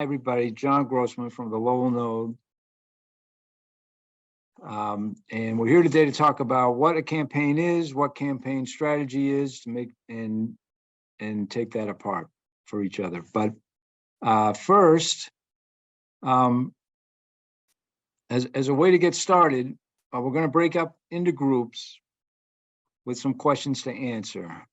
Everybody, John Grossman from the Lowell Node. And we're here today to talk about what a campaign is, what campaign strategy is, to make and take that apart for each other. But first, as a way to get started, we're going to break up into groups with some questions to answer,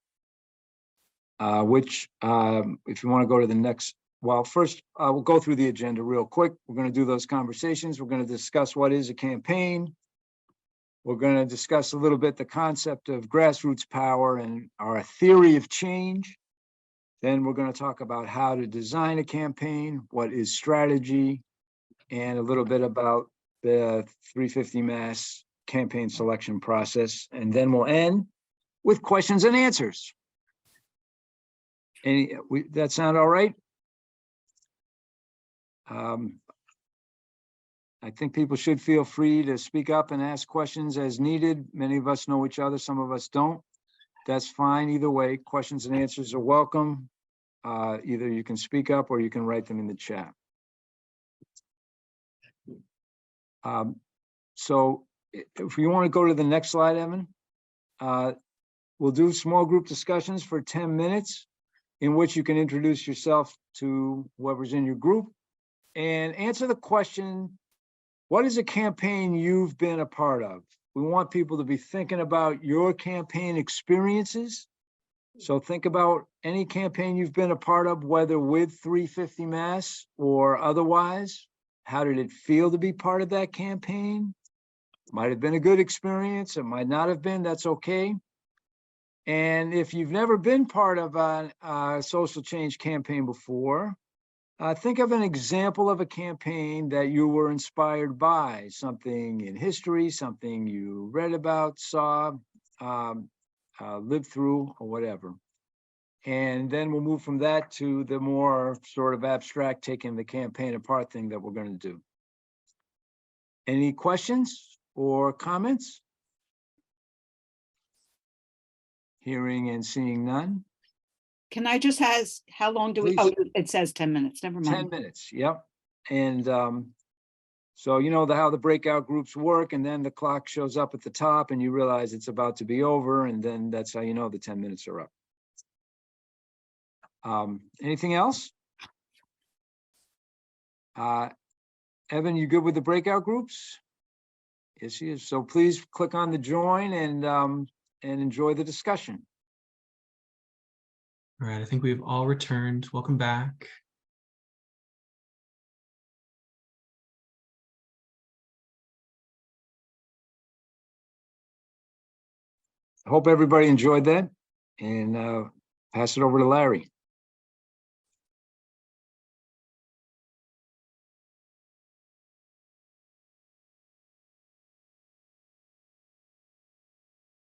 which if you want to go to the next. Well, first, we'll go through the agenda real quick. We're going to do those conversations. We're going to discuss what is a campaign. We're going to discuss a little bit the concept of grassroots power and our theory of change. Then we're going to talk about how to design a campaign, what is strategy, and a little bit about the 350 Mass campaign selection process. And then we'll end with questions and answers. That sound all right? I think people should feel free to speak up and ask questions as needed. Many of us know each other, some of us don't. That's fine either way. Questions and answers are welcome. Either you can speak up or you can write them in the chat. So if you want to go to the next slide, Evan, we'll do small group discussions for 10 minutes in which you can introduce yourself to whoever's in your group and answer the question, what is a campaign you've been a part of? We want people to be thinking about your campaign experiences. So think about any campaign you've been a part of, whether with 350 Mass or otherwise. How did it feel to be part of that campaign? Might have been a good experience, it might not have been, that's okay. And if you've never been part of a social change campaign before, think of an example of a campaign that you were inspired by, something in history, something you read about, saw, lived through, or whatever. And then we'll move from that to the more sort of abstract, taking the campaign apart thing that we're going to do. Any questions or comments? Hearing and seeing none. Can I just ask, how long do we, Please. oh, it says 10 minutes, never mind. 10 minutes, yep. And so you know how the breakout groups work, and then the clock shows up at the top and you realize it's about to be over, and then that's how you know the 10 minutes are up. Anything else? Evan, you good with the breakout groups? Yes, she is. So please click on the join and enjoy the discussion. All right, I think we've all returned. Welcome back. I hope everybody enjoyed that, and pass it over to Larry.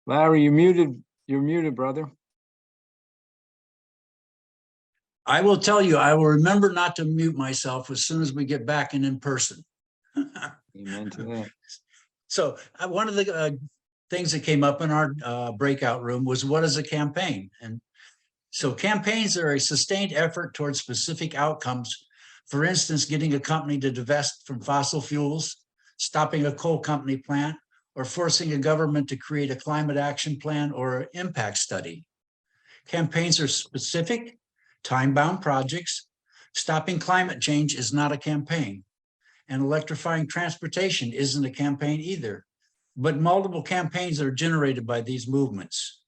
Larry, you're muted, brother. I will tell you, I will remember not to mute myself as soon as we get back in person. Amen to that. So one of the things that came up in our breakout room was, what is a campaign? And so campaigns are a sustained effort towards specific outcomes. For instance, getting a company to divest from fossil fuels, stopping a coal company plant, or forcing a government to create a climate action plan or an impact study. Campaigns are specific, time-bound projects. Stopping climate change is not a campaign, and electrifying transportation isn't a campaign either, but multiple campaigns are generated by these movements.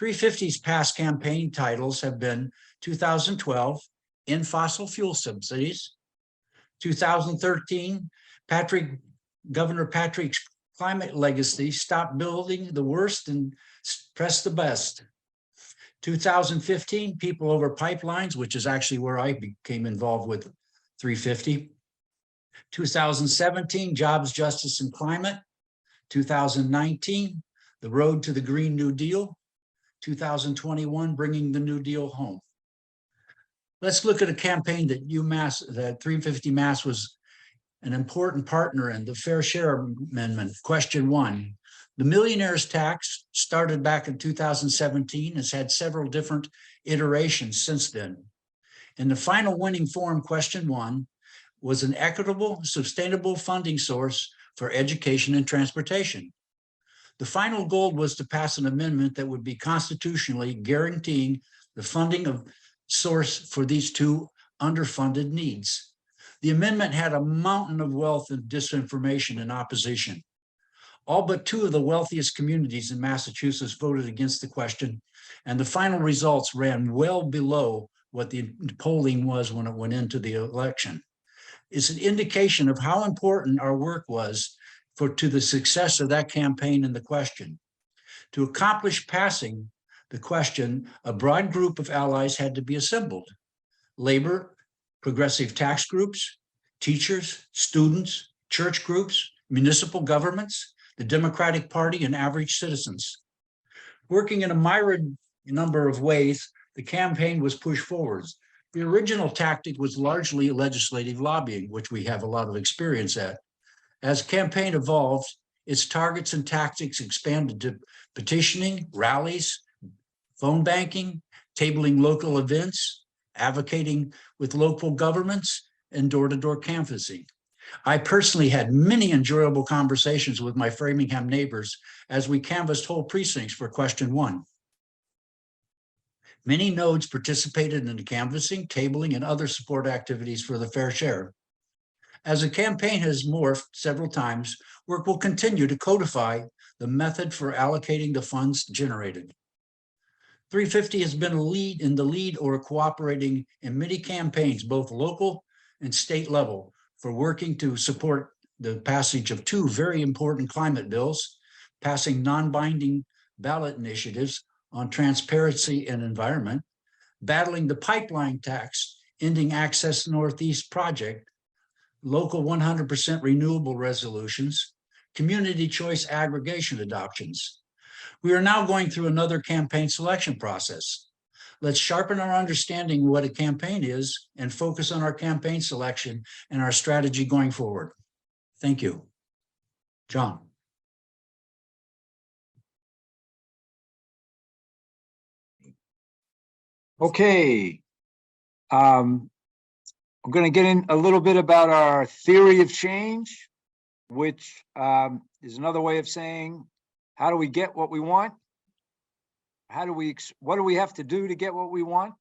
350's past campaign titles have been 2012, End Fossil Fuel Subsidies, 2013, Governor Patrick's Climate Legacy, Stop Building the Worst and Press the Best. 2015, People Over Pipelines, which is actually where I became involved with 350. 2017, Jobs, Justice, and Climate. 2019, The Road to the Green New Deal. 2021, Bringing the New Deal Home. Let's look at a campaign that that 350 Mass was an important partner in, the Fair Share Amendment. Question 1. The millionaire's tax started back in 2017, has had several different iterations since then. In the final winning form, question 1 was an equitable, sustainable funding source for education and transportation. The final goal was to pass an amendment that would be constitutionally guaranteeing the funding of source for these two underfunded needs. The amendment had a mountain of wealth and disinformation in opposition. All but 2 of the wealthiest communities in Massachusetts voted against the question, and the final results ran well below what the polling was when it went into the election. It's an indication of how important our work was to the success of that campaign in the question. To accomplish passing the question, a broad group of allies had to be assembled. Labor, progressive tax groups, teachers, students, church groups, municipal governments, the Democratic Party, and average citizens. Working in a myriad number of ways, the campaign was pushed forwards. The original tactic was largely legislative lobbying, which we have a lot of experience at. As campaign evolved, its targets and tactics expanded to petitioning, rallies, phone banking, tabling local events, advocating with local governments, and door-to-door canvassing. I personally had many enjoyable conversations with my Framingham neighbors as we canvassed whole precincts for question 1. Many nodes participated in the canvassing, tabling, and other support activities for the fair share. As the campaign has morphed several times, work will continue to codify the method for allocating the funds generated. 350 has been in the lead or cooperating in many campaigns, both local and state level, for working to support the passage of 2 very important climate bills, passing non-binding ballot initiatives on transparency and environment, battling the pipeline tax, ending Access Northeast project, local 100% renewable resolutions, community choice aggregation adoptions. We are now going through another campaign selection process. Let's sharpen our understanding what a campaign is and focus on our campaign selection and our strategy going forward. Thank you. John. Okay. We're going to get in a little bit about our theory of change, which is another way of saying, how do we get what we want? What do we have to do to get what we want?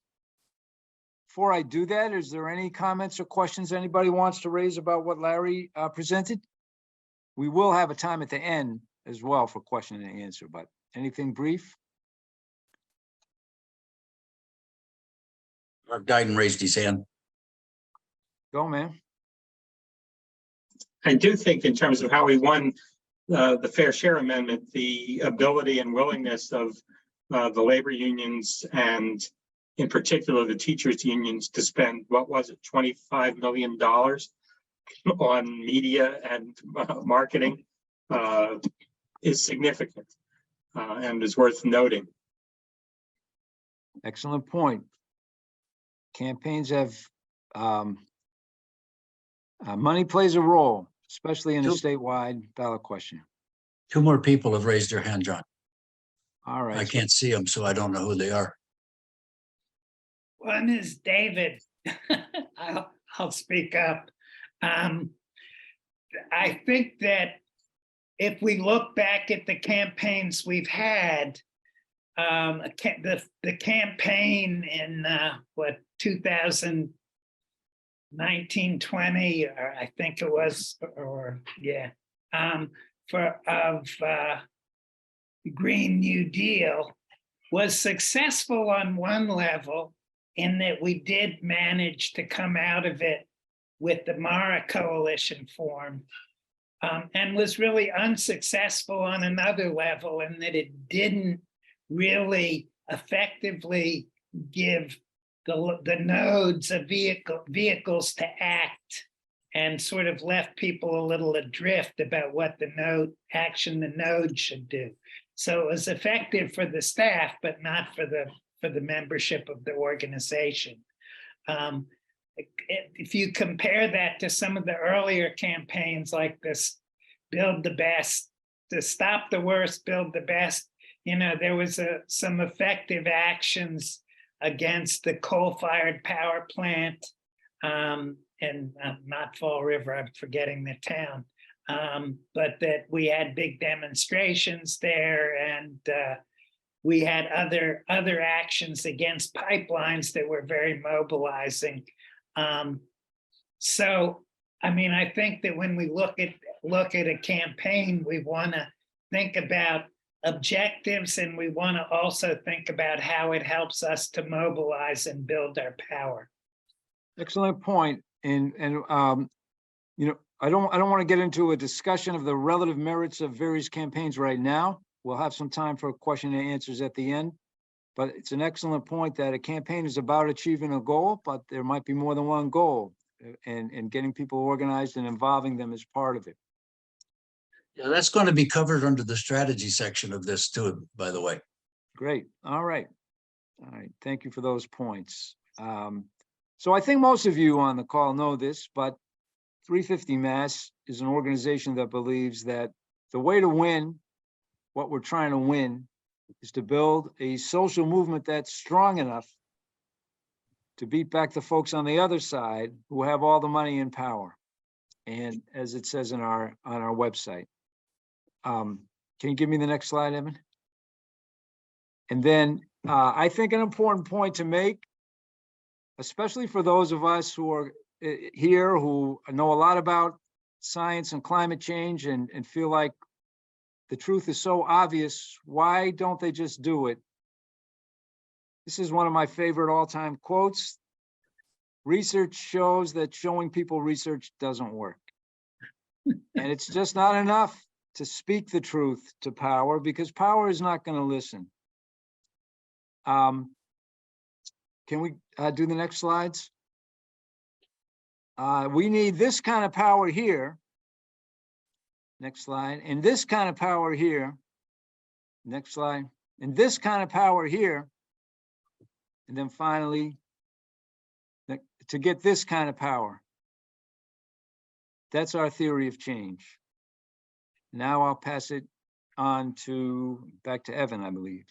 Before I do that, is there any comments or questions anybody wants to raise about what Larry presented? We will have a time at the end as well for question and answer, but anything brief? Mark Dyden raised his hand. Go, man. I do think in terms of how we won the fair share amendment, the ability and willingness of the labor unions and in particular the teachers unions to spend, what was it, $25 million on media and marketing is significant and is worth noting. Excellent point. Campaigns have money plays a role, especially in a statewide ballot question. 2 more people have raised their hand, John. All right. I can't see them, so I don't know who they are. One is David. I'll speak up. I think that if we look back at the campaigns we've had, the campaign in 2019-20, or I think it was, Green New Deal was successful on one level in that we did manage to come out of it with the Mara coalition form, and was really unsuccessful on another level in that it didn't really effectively give the nodes of vehicles to act, and sort of left people a little adrift about what the node should do. So it was effective for the staff, but not for the membership of the organization. If you compare that to some of the earlier campaigns like this, Build the Best, to Stop the Worst, Build the Best, there was some effective actions against the coal-fired power plant and not Fall River, I'm forgetting the town. But that we had big demonstrations there, and we had other actions against pipelines that were very mobilizing. So, I mean, I think that when we look at a campaign, we want to think about objectives, and we want to also think about how it helps us to mobilize and build our power. Excellent point. And you know, I don't want to get into a discussion of the relative merits of various campaigns right now. We'll have some time for question and answers at the end. But it's an excellent point that a campaign is about achieving a goal, but there might be more than one goal, and getting people organized and involving them is part of it. Yeah, that's going to be covered under the strategy section of this too, by the way. Great. All right. All right. Thank you for those points. So I think most of you on the call know this, but 350 Mass is an organization that believes that the way to win what we're trying to win is to build a social movement that's strong enough to beat back the folks on the other side who have all the money and power. And as it says on our website. Can you give me the next slide, Evan? And then I think an important point to make, especially for those of us who are here who know a lot about science and climate change and feel like the truth is so obvious, why don't they just do it? This is one of my favorite all-time quotes. Research shows that showing people research doesn't work. And it's just not enough to speak the truth to power, because power is not going to listen. Can we do the next slides? We need this kind of power here. Next slide. And this kind of power here. Next slide. And this kind of power here. And then finally, to get this kind of power. That's our theory of change. Now I'll pass it on back to Evan, I believe.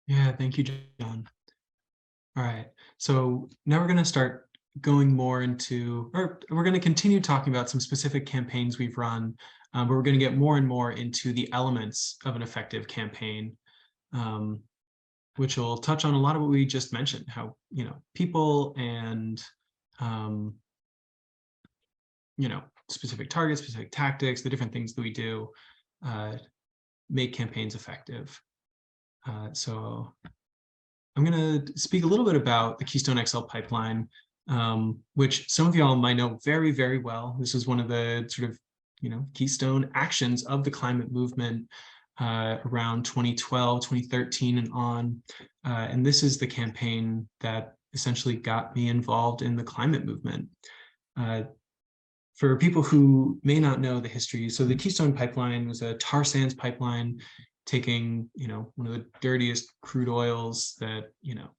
Yeah, thank you, John. All right, so now we're going to start going more into, or we're going to continue talking about some specific campaigns we've run, but we're going to get more and more into the elements of an effective campaign, which will touch on a lot of what we just mentioned, how, you know, people and, you know, specific targets, specific tactics, the different things that we do make campaigns effective. So I'm going to speak a little bit about the Keystone XL pipeline, which some of y'all might know very, very well. This is one of the sort of, you know, keystone actions of the climate movement around 2012, 2013 and on. And this is the campaign that essentially got me involved in the climate movement. For people who may not know the history, so the Keystone Pipeline was a tar sands pipeline taking, you know, one of the dirtiest crude oils that, you know,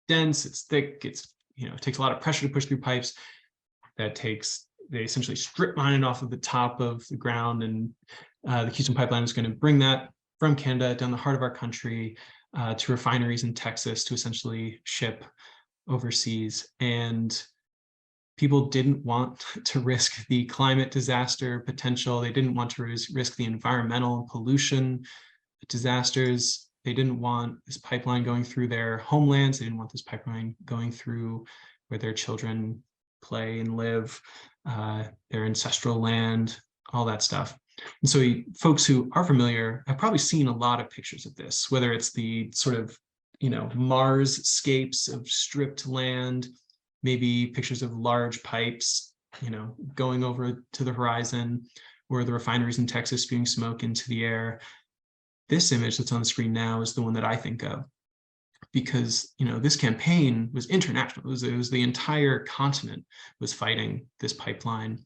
dense, it's thick, it's, you know, it takes a lot of pressure to push through pipes. They essentially strip mine it off of the top of the ground, and the Keystone Pipeline is going to bring that from Canada down the heart of our country to refineries in Texas to essentially ship overseas. And people didn't want to risk the climate disaster potential. They didn't want to risk the environmental pollution disasters. They didn't want this pipeline going through their homelands. They didn't want this pipeline going through where their children play and live, their ancestral land, all that stuff. And so folks who are familiar have probably seen a lot of pictures of this, whether it's the sort of, you know, Mars-scapes of stripped land, maybe pictures of large pipes, you know, going over to the horizon, or the refineries in Texas spewing smoke into the air. This image that's on the screen now is the one that I think of, because, you know, this campaign was international. It was the entire continent was fighting this pipeline.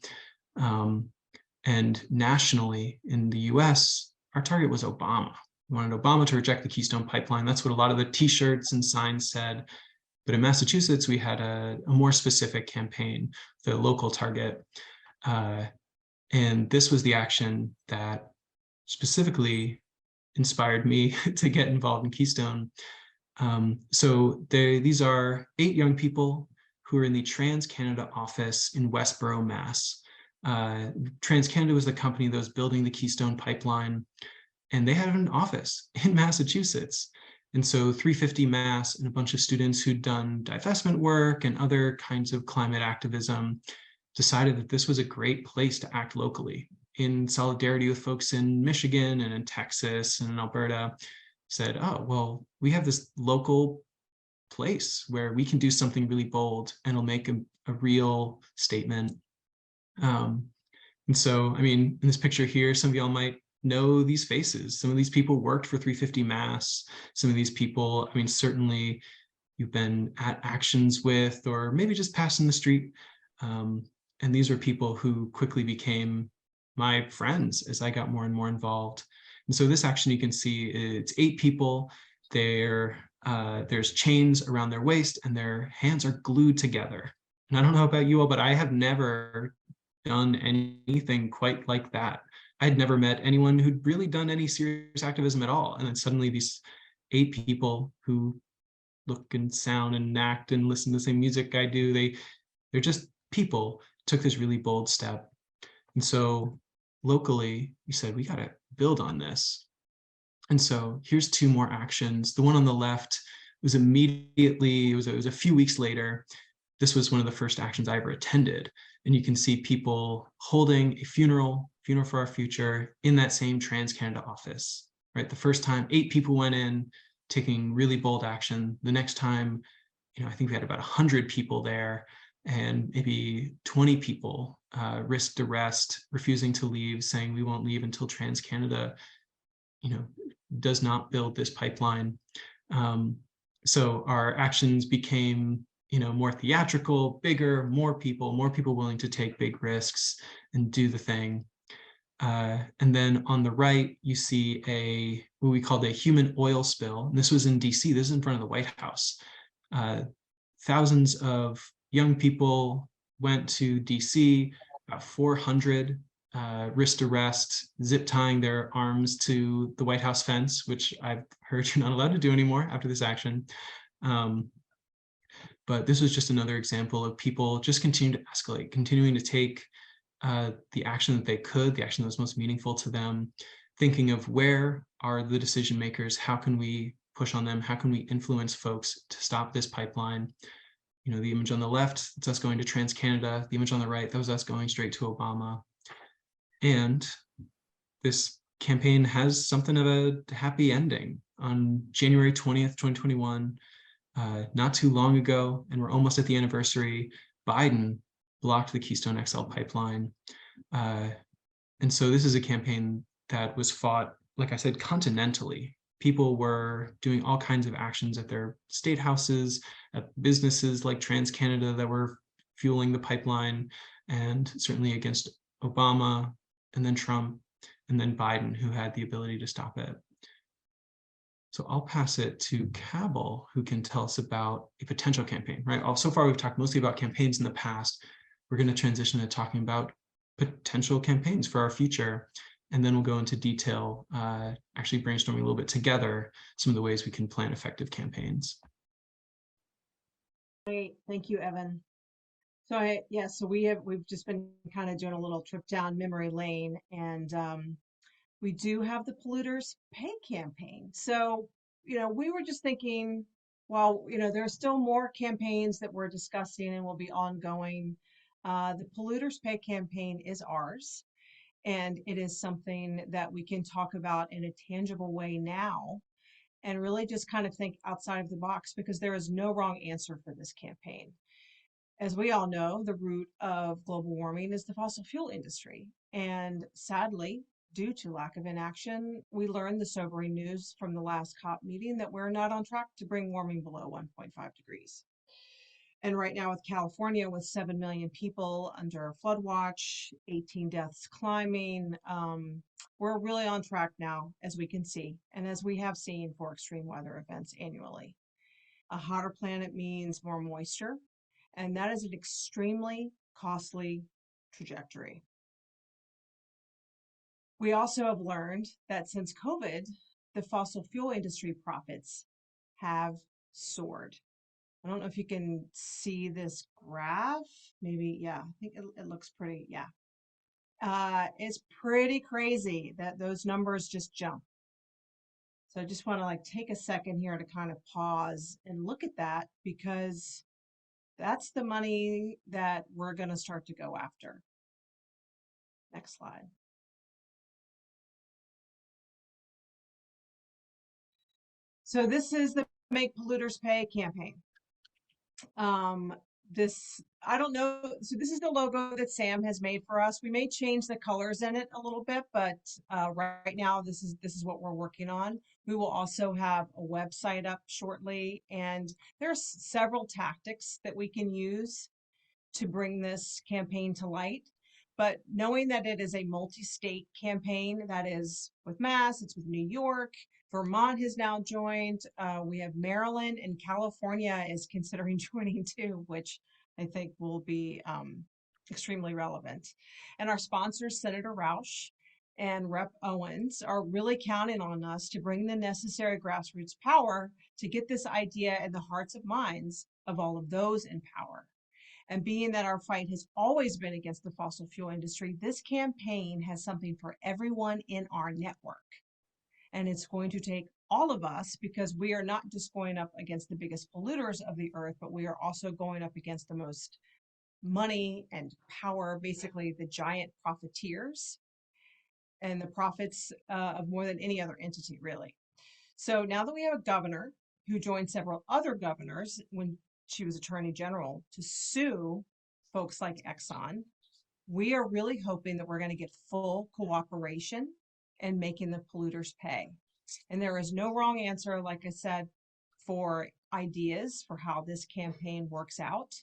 And nationally in the US, our target was Obama. We wanted Obama to reject the Keystone Pipeline. That's what a lot of the t-shirts and signs said. But in Massachusetts, we had a more specific campaign, the local target. And this was the action that specifically inspired me to get involved in Keystone. These are 8 young people who are in the TransCanada office in Westboro, Mass. TransCanada was the company that was building the Keystone Pipeline, and they had an office in Massachusetts. And so 350 Mass and a bunch of students who'd done divestment work and other kinds of climate activism decided that this was a great place to act locally, in solidarity with folks in Michigan and in Texas and in Alberta. Said, oh, well, we have this local place where we can do something really bold and it'll make a real statement. And so, I mean, in this picture here, some of y'all might know these faces. Some of these people worked for 350 Mass. Some of these people, I mean, certainly you've been at actions with, or maybe just passing the street. And these are people who quickly became my friends as I got more and more involved. And so this action, you can see it's 8 people. There's chains around their waist and their hands are glued together. And I don't know about you all, but I have never done anything quite like that. I'd never met anyone who'd really done any serious activism at all. And then suddenly these 8 people who look and sound and act and listen to the same music I do, they're just people, took this really bold step. And so locally, we said, we got to build on this. And so here's 2 more actions. The one on the left was immediately, it was a few weeks later. This was one of the first actions I ever attended. And you can see people holding a funeral for our future in that same TransCanada office, right? The first time 8 people went in, taking really bold action. The next time, I think we had about 100 people there, and maybe 20 people risked arrest, refusing to leave, saying we won't leave until TransCanada, does not build this pipeline. So our actions became, more theatrical, bigger, more people willing to take big risks and do the thing. And then on the right, you see what we called a human oil spill. And this was in DC. This is in front of the White House. Thousands of young people went to DC, about 400 risked arrest, zip tying their arms to the White House fence, which I've heard you're not allowed to do anymore after this action. But this was just another example of people just continuing to escalate, continuing to take the action that they could, the action that was most meaningful to them, thinking of where are the decision makers, how can we push on them, how can we influence folks to stop this pipeline. The image on the left, it's us going to TransCanada. The image on the right, that was us going straight to Obama. And this campaign has something of a happy ending. On January 20th, 2021, not too long ago, and we're almost at the anniversary, Biden blocked the Keystone XL pipeline. And so this is a campaign that was fought, like I said, continentally. People were doing all kinds of actions at their state houses, at businesses like TransCanada that were fueling the pipeline, and certainly against Obama, and then Trump, and then Biden, who had the ability to stop it. So I'll pass it to Cabell, who can tell us about a potential campaign, right? So far, we've talked mostly about campaigns in the past. We're going to transition to talking about potential campaigns for our future. And then we'll go into detail, actually brainstorming a little bit together, some of the ways we can plan effective campaigns. Great, thank you, Evan. So we've just been kind of doing a little trip down memory lane, and we do have the Polluters Pay campaign. So, we were just thinking, well, there are still more campaigns that we're discussing and will be ongoing. The Polluters Pay campaign is ours, and it is something that we can talk about in a tangible way now, and really just kind of think outside of the box, because there is no wrong answer for this campaign. As we all know, the root of global warming is the fossil fuel industry. And sadly, due to lack of inaction, we learned the sobering news from the last COP meeting that we're not on track to bring warming below 1.5 degrees. And right now with California, with 7 million people under flood watch, 18 deaths climbing, we're really on track now, as we can see, and as we have seen for extreme weather events annually. A hotter planet means more moisture, and that is an extremely costly trajectory. We also have learned that since COVID, the fossil fuel industry profits have soared. I don't know if you can see this graph. Maybe, yeah, I think it looks pretty, yeah. It's pretty crazy that those numbers just jump. So I just want to like take a second here to kind of pause and look at that, because that's the money that we're going to start to go after. Next slide. So this is the Make Polluters Pay campaign. I don't know. So this is the logo that Sam has made for us. We may change the colors in it a little bit, but right now this is what we're working on. We will also have a website up shortly, and there's several tactics that we can use to bring this campaign to light. But knowing that it is a multi-state campaign, that is with Mass, it's with New York, Vermont has now joined. We have Maryland, and California is considering joining too, which I think will be extremely relevant. And our sponsors, Senator Roush and Rep. Owens, are really counting on us to bring the necessary grassroots power to get this idea in the hearts and minds of all of those in power. And being that our fight has always been against the fossil fuel industry, this campaign has something for everyone in our network. And it's going to take all of us, because we are not just going up against the biggest polluters of the earth, but we are also going up against the most money and power, basically the giant profiteers and the profits of more than any other entity, really. So now that we have a governor who joined several other governors when she was Attorney General to sue folks like Exxon, we are really hoping that we're going to get full cooperation in making the polluters pay. And there is no wrong answer, like I said, for ideas for how this campaign works out.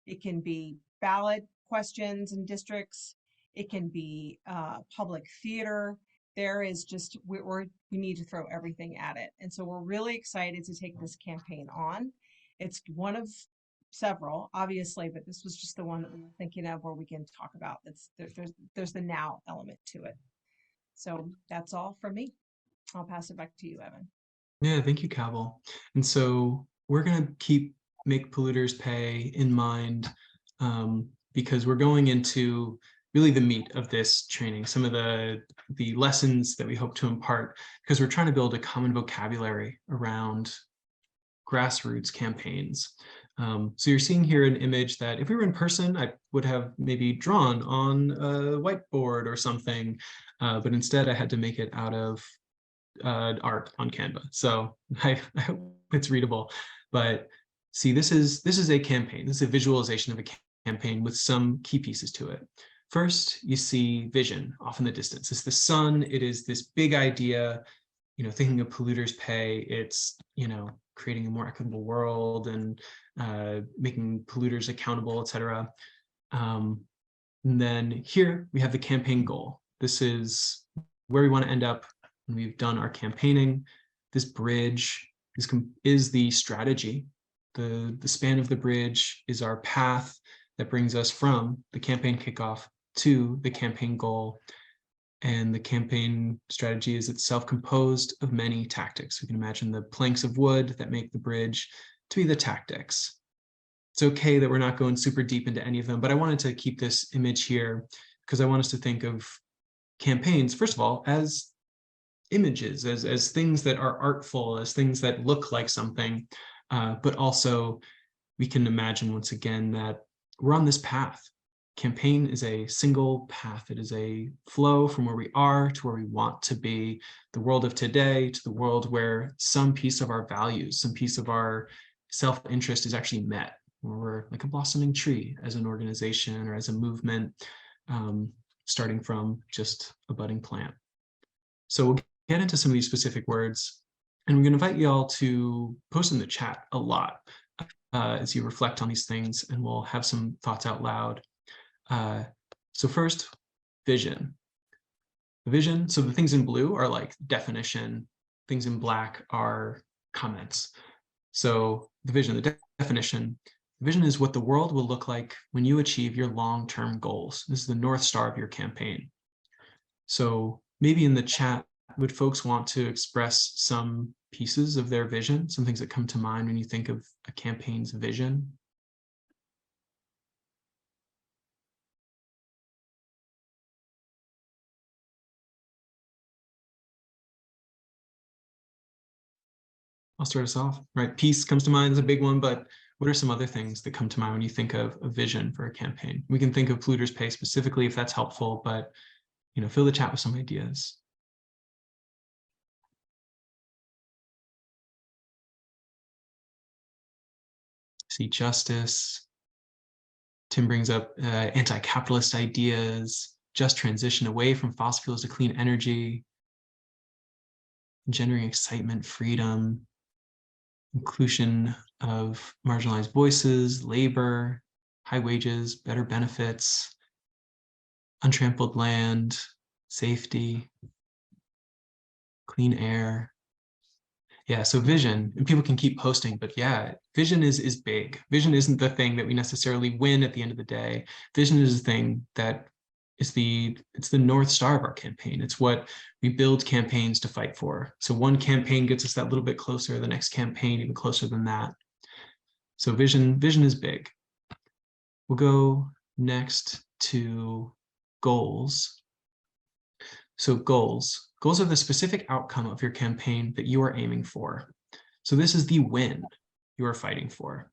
It can be ballot questions in districts. It can be public theater. There is just, we need to throw everything at it. And so we're really excited to take this campaign on. It's one of several, obviously, but this was just the one that we were thinking of where we can talk about. There's the now element to it. So that's all from me. I'll pass it back to you, Evan. Yeah, thank you, Cabell. And so we're going to keep Make Polluters Pay in mind, because we're going into really the meat of this training, some of the lessons that we hope to impart, because we're trying to build a common vocabulary around grassroots campaigns. So you're seeing here an image that if we were in person, I would have maybe drawn on a whiteboard or something, but instead I had to make it out of art on Canva. So I hope it's readable. But see, this is a campaign. This is a visualization of a campaign with some key pieces to it. First, you see vision off in the distance. It's the sun. It is this big idea, thinking of polluters pay. It's, creating a more equitable world and making polluters accountable, et cetera. And then here we have the campaign goal. This is where we want to end up when we've done our campaigning. This bridge is the strategy. The span of the bridge is our path that brings us from the campaign kickoff to the campaign goal. And the campaign strategy is itself composed of many tactics. We can imagine the planks of wood that make the bridge to be the tactics. It's okay that we're not going super deep into any of them, but I wanted to keep this image here because I want us to think of campaigns, first of all, as images, as things that are artful, as things that look like something, but also we can imagine once again that we're on this path. Campaign is a single path. It is a flow from where we are to where we want to be, the world of today to the world where some piece of our values, some piece of our self-interest is actually met, where we're like a blossoming tree as an organization or as a movement, starting from just a budding plant. So we'll get into some of these specific words, and we're going to invite you all to post in the chat a lot as you reflect on these things, and we'll have some thoughts out loud. So first, vision. The vision, so the things in blue are like definition, things in black are comments. So the vision, the definition, vision is what the world will look like when you achieve your long-term goals. This is the North Star of your campaign. So maybe in the chat, would folks want to express some pieces of their vision, some things that come to mind when you think of a campaign's vision? I'll start us off, right? Peace comes to mind as a big one, but what are some other things that come to mind when you think of a vision for a campaign? We can think of Polluters Pay specifically if that's helpful, but fill the chat with some ideas. See justice. Tim brings up anti-capitalist ideas, just transition away from fossil fuels to clean energy, engendering excitement, freedom, inclusion of marginalized voices, labor, high wages, better benefits, untrampled land, safety, clean air. Yeah, so vision, and people can keep posting, but yeah, vision is big. Vision isn't the thing that we necessarily win at the end of the day. Vision is the thing that it's the North Star of our campaign. It's what we build campaigns to fight for. So one campaign gets us that little bit closer, the next campaign even closer than that. So vision is big. We'll go next to goals. So goals are the specific outcome of your campaign that you are aiming for. So this is the win you are fighting for.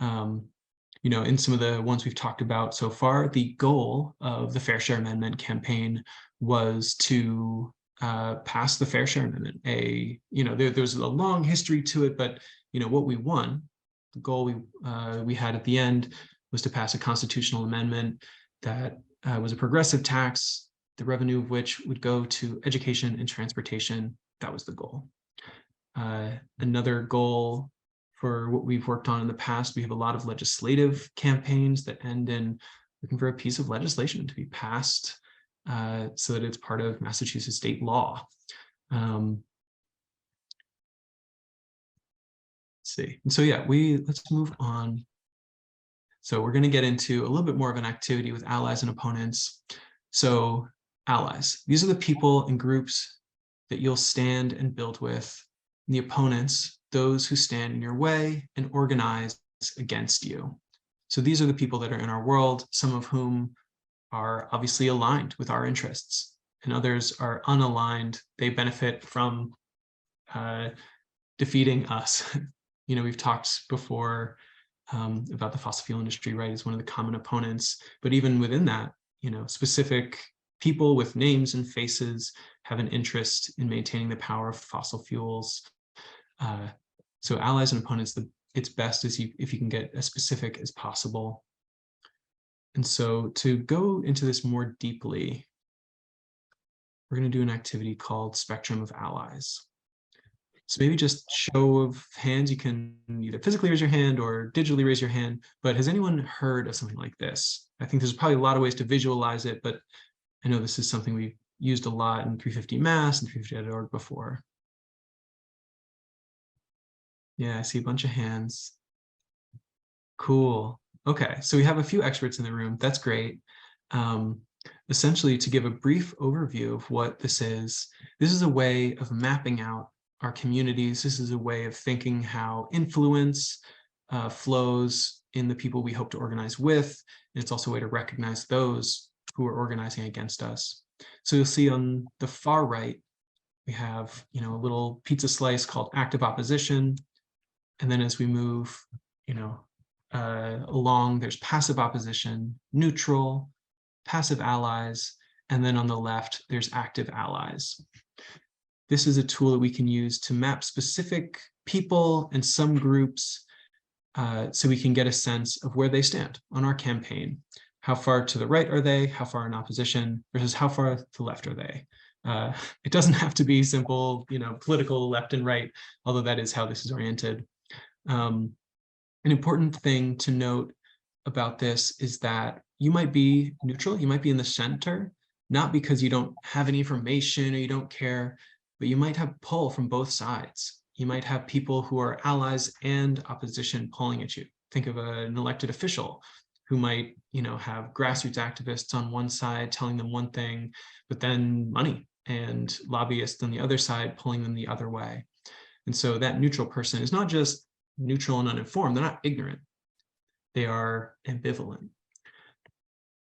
In some of the ones we've talked about so far, the goal of the Fair Share Amendment campaign was to pass the Fair Share Amendment. There's a long history to it, but what we won, the goal we had at the end was to pass a constitutional amendment that was a progressive tax, the revenue of which would go to education and transportation. That was the goal. Another goal for what we've worked on in the past, we have a lot of legislative campaigns that end in looking for a piece of legislation to be passed so that it's part of Massachusetts state law. Let's see. And so yeah, let's move on. So we're going to get into a little bit more of an activity with allies and opponents. So allies, these are the people and groups that you'll stand and build with. And the opponents, those who stand in your way and organize against you. So these are the people that are in our world, some of whom are obviously aligned with our interests, and others are unaligned. They benefit from defeating us. We've talked before about the fossil fuel industry, right, as one of the common opponents. But even within that, specific people with names and faces have an interest in maintaining the power of fossil fuels. So allies and opponents, it's best if you can get as specific as possible. And so to go into this more deeply, we're going to do an activity called Spectrum of Allies. So maybe just show of hands, you can either physically raise your hand or digitally raise your hand, but has anyone heard of something like this? I think there's probably a lot of ways to visualize it, but I know this is something we've used a lot in 350 Mass and 350.org before. Yeah, I see a bunch of hands. Cool. Okay, so we have a few experts in the room. That's great. Essentially, to give a brief overview of what this is a way of mapping out our communities. This is a way of thinking how influence flows in the people we hope to organize with. And it's also a way to recognize those who are organizing against us. So you'll see on the far right, we have a little pizza slice called active opposition. And then as we move along, there's passive opposition, neutral, passive allies, and then on the left, there's active allies. This is a tool that we can use to map specific people and some groups so we can get a sense of where they stand on our campaign. How far to the right are they? How far in opposition versus how far to the left are they? It doesn't have to be simple, political left and right, although that is how this is oriented. An important thing to note about this is that you might be neutral, you might be in the center, not because you don't have any information or you don't care, but you might have pull from both sides. You might have people who are allies and opposition pulling at you. Think of an elected official who might, have grassroots activists on one side telling them one thing, but then money and lobbyists on the other side pulling them the other way. And so that neutral person is not just neutral and uninformed, they're not ignorant. They are ambivalent.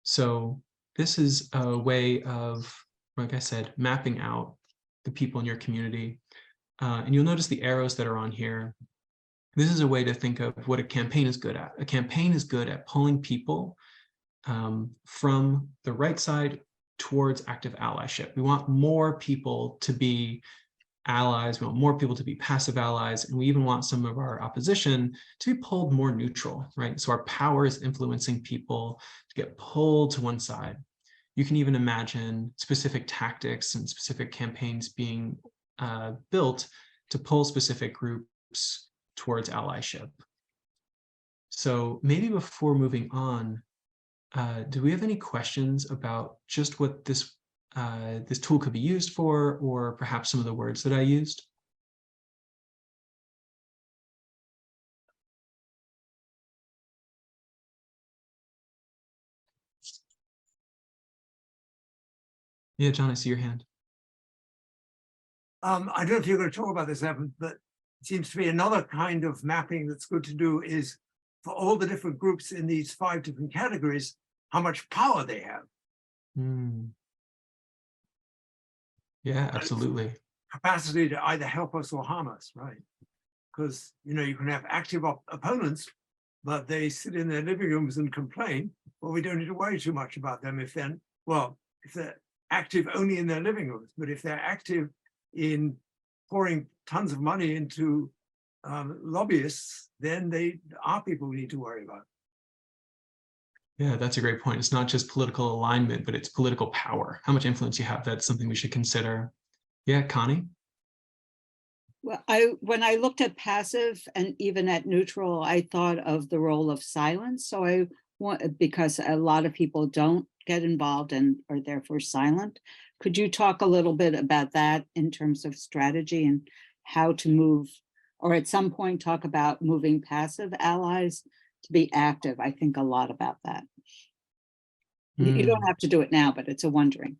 So this is a way of, like I said, mapping out the people in your community. And you'll notice the arrows that are on here. This is a way to think of what a campaign is good at. A campaign is good at pulling people from the right side towards active allyship. We want more people to be allies, we want more people to be passive allies, and we even want some of our opposition to be pulled more neutral, right? So our power is influencing people to get pulled to one side. You can even imagine specific tactics and specific campaigns being built to pull specific groups towards allyship. So maybe before moving on, do we have any questions about just what this this tool could be used for, or perhaps some of the words that I used? Yeah, John, I see your hand. I don't know if you're going to talk about this, Evan, but it seems to be another kind of mapping that's good to do is for all the different groups in these 5 different categories, how much power they have. Yeah, absolutely. Capacity to either help us or harm us, right? Because, you know, you can have active opponents, but they sit in their living rooms and complain. Well, we don't need to worry too much about them if they're, well, if they're active only in their living rooms, but if they're active in pouring tons of money into lobbyists, then they are people we need to worry about. Yeah, that's a great point. It's not just political alignment, but it's political power. How much influence you have, that's something we should consider. Yeah, Connie? Well, when I looked at passive and even at neutral, I thought of the role of silence. So I want, because a lot of people don't get involved and are therefore silent. Could you talk a little bit about that in terms of strategy and how to move, or at some point talk about moving passive allies to be active? I think a lot about that. You don't have to do it now, but it's a wondering.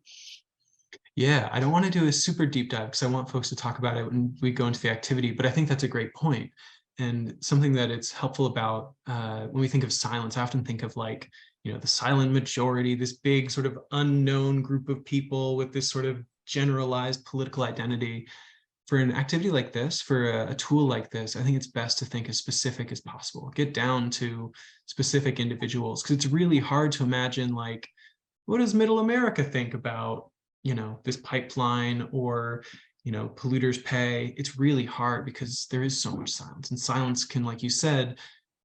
Yeah, I don't want to do a super deep dive because I want folks to talk about it when we go into the activity, but I think that's a great point. And something that it's helpful about when we think of silence, I often think of, like, you know, the silent majority, this big sort of unknown group of people with this sort of generalized political identity. For an activity like this, for a tool like this, I think it's best to think as specific as possible. Get down to specific individuals, because it's really hard to imagine, like, what does Middle America think about, you know, this pipeline, or, you know, polluters pay? It's really hard because there is so much silence, and silence can, like you said,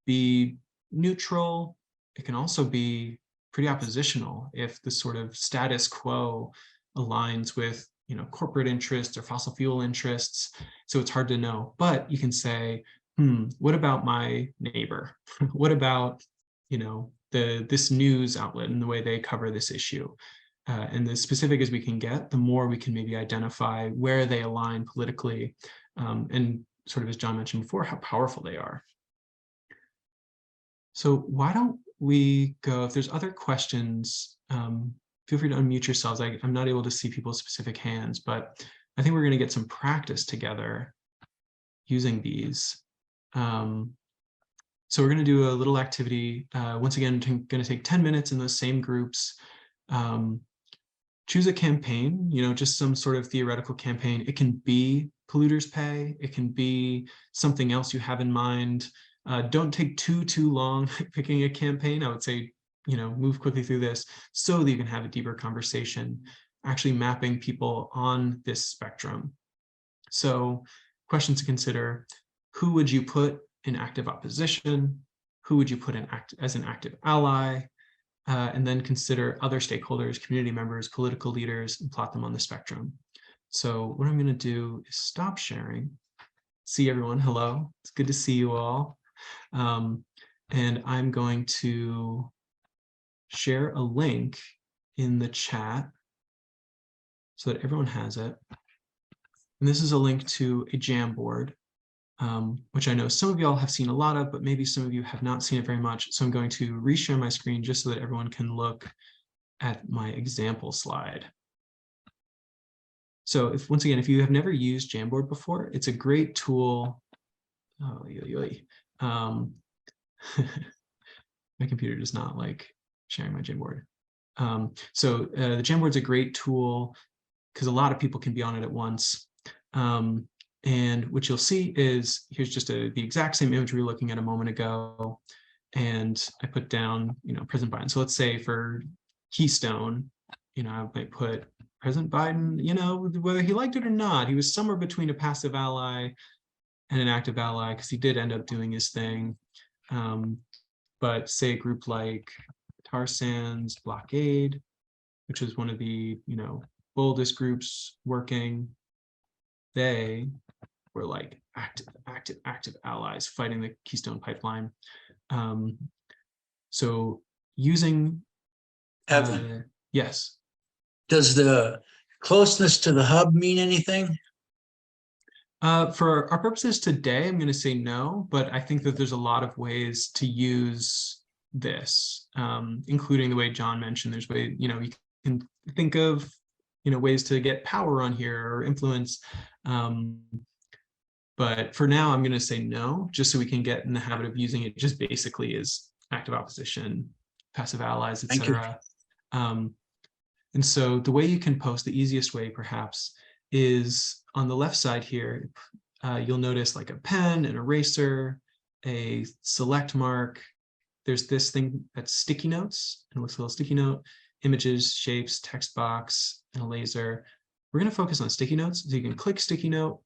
be neutral. It can also be pretty oppositional if the sort of status quo aligns with, you know, corporate interests or fossil fuel interests. So it's hard to know, but you can say, what about my neighbor? What about, you know, this news outlet and the way they cover this issue? And the specific as we can get, the more we can maybe identify where they align politically, and sort of, as John mentioned before, how powerful they are. So why don't we go, if there's other questions, feel free to unmute yourselves. I'm not able to see people's specific hands, but I think we're going to get some practice together using these. So we're going to do a little activity. Once again, going to take 10 minutes in those same groups. Choose a campaign, you know, just some sort of theoretical campaign. It can be polluters pay. It can be something else you have in mind. Don't take too long picking a campaign. I would say, you know, move quickly through this so that you can have a deeper conversation, actually mapping people on this spectrum. So questions to consider: who would you put in active opposition? Who would you put in as an active ally? And then consider other stakeholders, community members, political leaders, and plot them on the spectrum. So what I'm going to do is stop sharing. See everyone. Hello. It's good to see you all. And I'm going to share a link in the chat so that everyone has it. And this is a link to a Jamboard, which I know some of y'all have seen a lot of, but maybe some of you have not seen it very much. So I'm going to reshare my screen just so that everyone can look at my example slide. So once again, if you have never used Jamboard before, it's a great tool. Oh, my computer does not like sharing my Jamboard. So the Jamboard's a great tool because a lot of people can be on it at once. And what you'll see is, here's just the exact same image we were looking at a moment ago. And I put down, President Biden. So let's say for Keystone, I might put President Biden, whether he liked it or not, he was somewhere between a passive ally and an active ally, because he did end up doing his thing. But say a group like tar sands blockade, which is one of the, boldest groups working, they were like active allies fighting the Keystone Pipeline. So using, Evan, yes. does the closeness to the hub mean anything? For our purposes today, I'm going to say no, but I think that there's a lot of ways to use this, including the way John mentioned. There's way, you can think of, ways to get power on here or influence. But for now, I'm going to say no, just so we can get in the habit of using it just basically as active opposition, passive allies, etc. And so the way you can post, the easiest way perhaps, is on the left side here. You'll notice like a pen, an eraser, a select mark. There's this thing that's sticky notes, and it looks a little sticky note, images, shapes, text box, and a laser. We're going to focus on sticky notes. So you can click sticky note.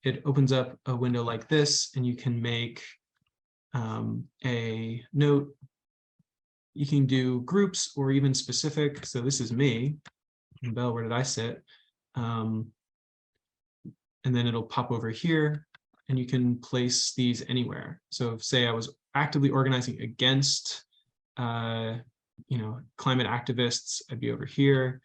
It opens up a window like this, and you can make a note. You can do groups or even specific. So this is me. And Belle, where did I sit? And then it'll pop over here, and you can place these anywhere. So say I was actively organizing against, climate activists, I'd be over here.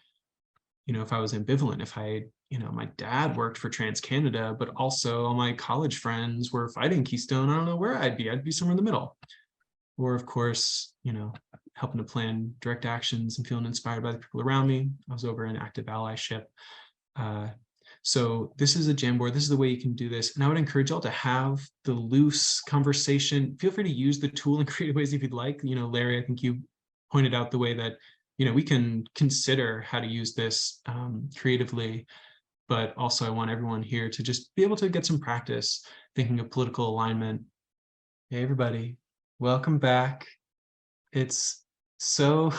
If I was ambivalent, if I, my dad worked for TransCanada, but also all my college friends were fighting Keystone, I don't know where I'd be. I'd be somewhere in the middle. Or of course, helping to plan direct actions and feeling inspired by the people around me. I was over in active allyship. So this is a Jamboard. This is the way you can do this. And I would encourage y'all to have the loose conversation. Feel free to use the tool in creative ways if you'd like. Larry, I think you pointed out the way that, we can consider how to use this creatively. But also I want everyone here to just be able to get some practice thinking of political alignment. Hey, everybody, welcome back. It's so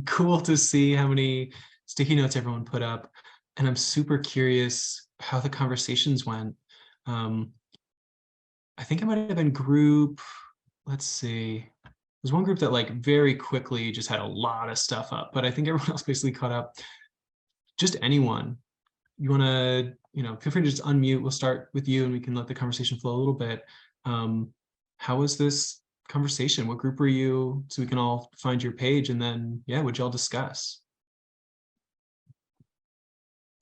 cool to see how many sticky notes everyone put up. And I'm super curious how the conversations went. I think I might have been group, let's see. There's one group that like very quickly just had a lot of stuff up, but I think everyone else basically caught up. Just anyone. You want to, feel free to just unmute. We'll start with you and we can let the conversation flow a little bit. How was this conversation? What group were you? So we can all find your page, and then, yeah, what'd y'all discuss?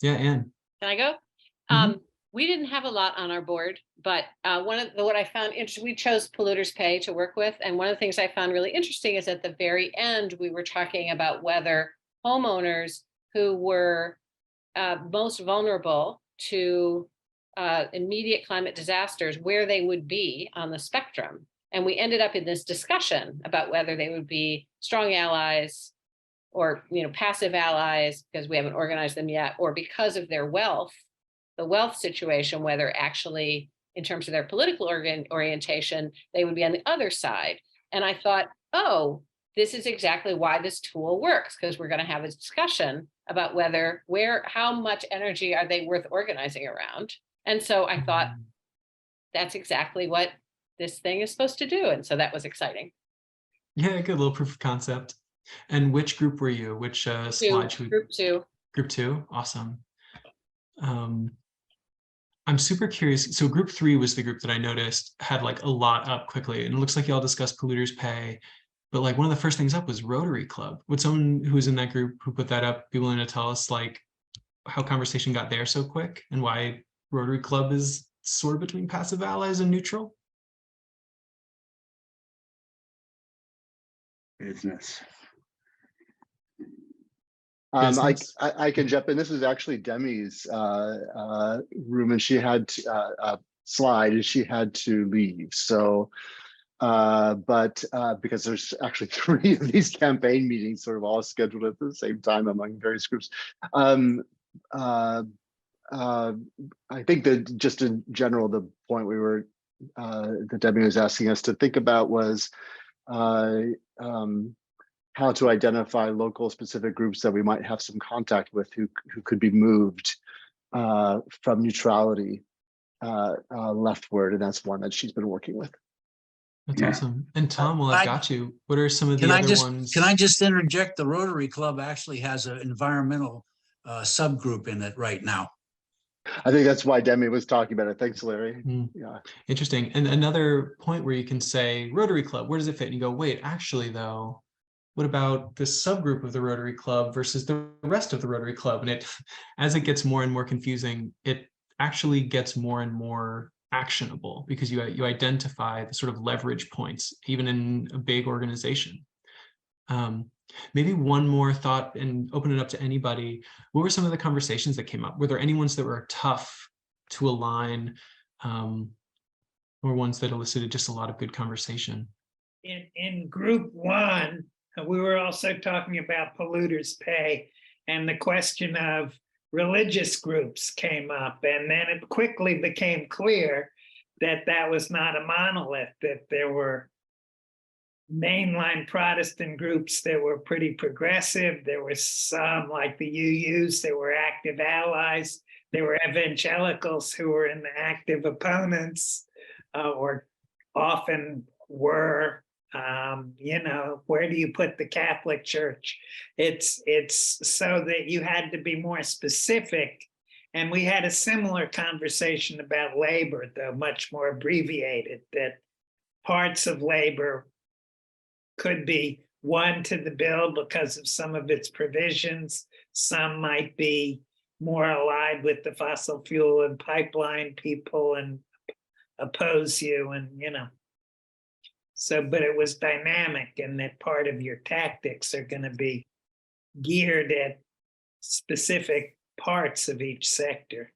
Yeah, Anne. Can I go? We didn't have a lot on our board, but what I found interesting, we chose Polluters Pay to work with. And one of the things I found really interesting is at the very end, we were talking about whether homeowners who were most vulnerable to immediate climate disasters, where they would be on the spectrum. And we ended up in this discussion about whether they would be strong allies or passive allies, because we haven't organized them yet, or because of their wealth, the wealth situation, whether actually in terms of their political orientation, they would be on the other side. And I thought, oh, this is exactly why this tool works, because we're going to have a discussion about how much energy are they worth organizing around. And so I thought that's exactly what this thing is supposed to do. And so that was exciting. Yeah, good little proof of concept. And which group were you? Which slide should we? Group 2. Group 2, awesome. I'm super curious. So group 3 was the group that I noticed had like a lot up quickly, and it looks like y'all discussed Polluters Pay, but like one of the first things up was Rotary Club. Would someone who was in that group who put that up be willing to tell us like how conversation got there so quick and why Rotary Club is sort of between passive allies and neutral? Business. business? I can jump in. This is actually Demi's room, and she had a slide, and she had to leave. So, because there's actually 3 of these campaign meetings sort of all scheduled at the same time among various groups. I think that just in general, the point we were that Demi was asking us to think about was how to identify local specific groups that we might have some contact with who could be moved from neutrality leftward, and that's one that she's been working with. That's awesome. And Tom, while I've got you, what are some of the Can I other just ones? can I just interject? The Rotary Club actually has an environmental subgroup in it right now. I think that's why Demi was talking about it. Thanks, Larry. Yeah. Interesting. And another point where you can say Rotary Club, where does it fit? And you go, wait, actually though, what about this subgroup of the Rotary Club versus the rest of the Rotary Club? And it, as it gets more and more confusing, it actually gets more and more actionable because you identify the sort of leverage points, even in a big organization. Maybe one more thought and open it up to anybody. What were some of the conversations that came up? Were there any ones that were tough to align, or ones that elicited just a lot of good conversation? In group 1, we were also talking about polluters pay, and the question of religious groups came up, and then it quickly became clear that that was not a monolith, that there were mainline Protestant groups that were pretty progressive. There were some like the UUs that were active allies. There were evangelicals who were in the active opponents, or often were. Where do you put the Catholic Church? It's so that you had to be more specific. And we had a similar conversation about labor, though much more abbreviated, that parts of labor could be won to the bill because of some of its provisions. Some might be more allied with the fossil fuel and pipeline people and oppose you, and So, but it was dynamic, and that part of your tactics are going to be geared at specific parts of each sector.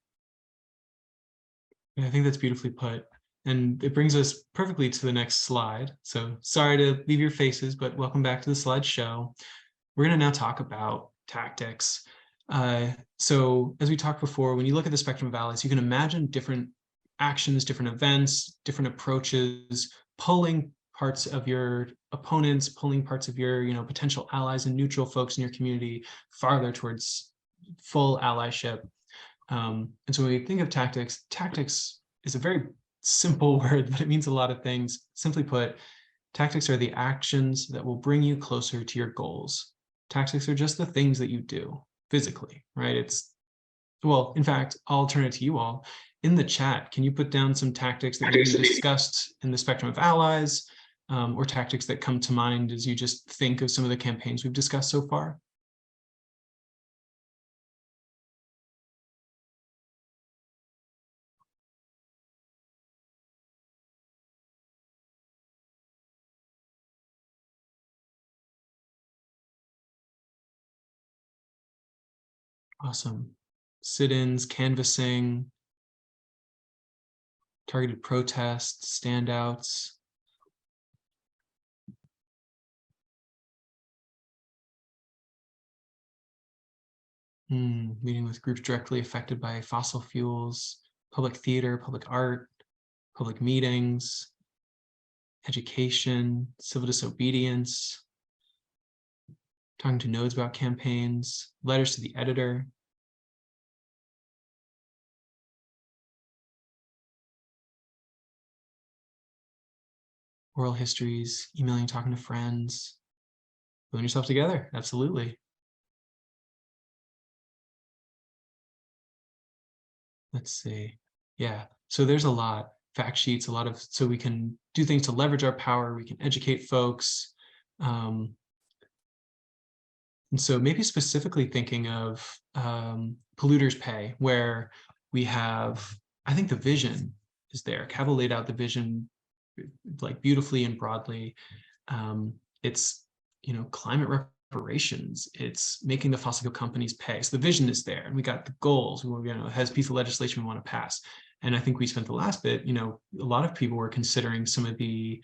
I think that's beautifully put. And it brings us perfectly to the next slide. So sorry to leave your faces, but welcome back to the slideshow. We're going to now talk about tactics. So as we talked before, when you look at the spectrum of allies, you can imagine different actions, different events, different approaches, pulling parts of your opponents, pulling parts of your potential allies and neutral folks in your community farther towards full allyship. And so when we think of tactics, tactics is a very simple word, but it means a lot of things. Simply put, tactics are the actions that will bring you closer to your goals. Tactics are just the things that you do physically, right? Well, in fact, I'll turn it to you all. In the chat, can you put down some tactics that we discussed in the spectrum of allies, or tactics that come to mind as you just think of some of the campaigns we've discussed so far? Awesome. Sit-ins, canvassing, targeted protests, standouts. Meeting with groups directly affected by fossil fuels, public theater, public art, public meetings, education, civil disobedience, talking to nodes about campaigns, letters to the editor. Oral histories, emailing, talking to friends, pulling yourself together. Absolutely. Let's see. Yeah. So there's a lot. Fact sheets, a lot of, so we can do things to leverage our power. We can educate folks. And so maybe specifically thinking of polluters pay, where we have, I think the vision is there. Cabo laid out the vision like beautifully and broadly. It's, climate reparations. It's making the fossil fuel companies pay. So the vision is there, and we got the goals. We has a piece of legislation we want to pass. And I think we spent the last bit, a lot of people were considering some of the,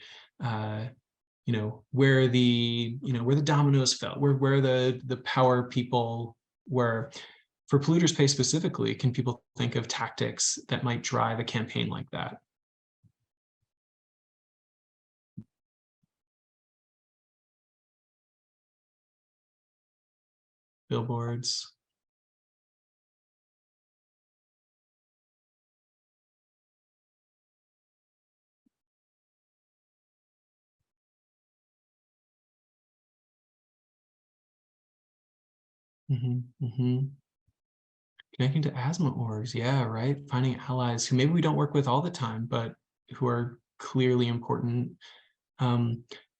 where the dominoes fell, where the power people were. For polluters pay specifically, can people think of tactics that might drive a campaign like that? Billboards. Connecting to asthma orgs, yeah, right. Finding allies who maybe we don't work with all the time, but who are clearly important.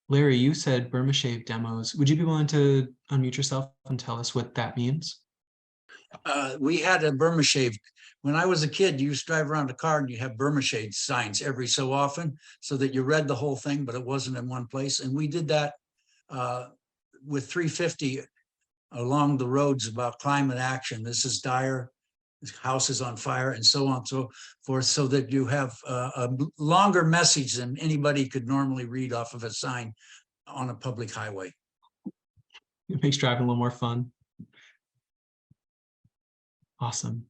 Larry, you said Burma Shave demos. Would you be willing to unmute yourself and tell us what that means? We had a Burma Shave. When I was a kid, you used to drive around a car and you have Burma Shave signs every so often so that you read the whole thing, but it wasn't in one place. And we did that with 350 along the roads about climate action. This is dire, this house is on fire, and so on and so forth, so that you have a longer message than anybody could normally read off of a sign on a public highway. It makes driving a little more fun. Awesome.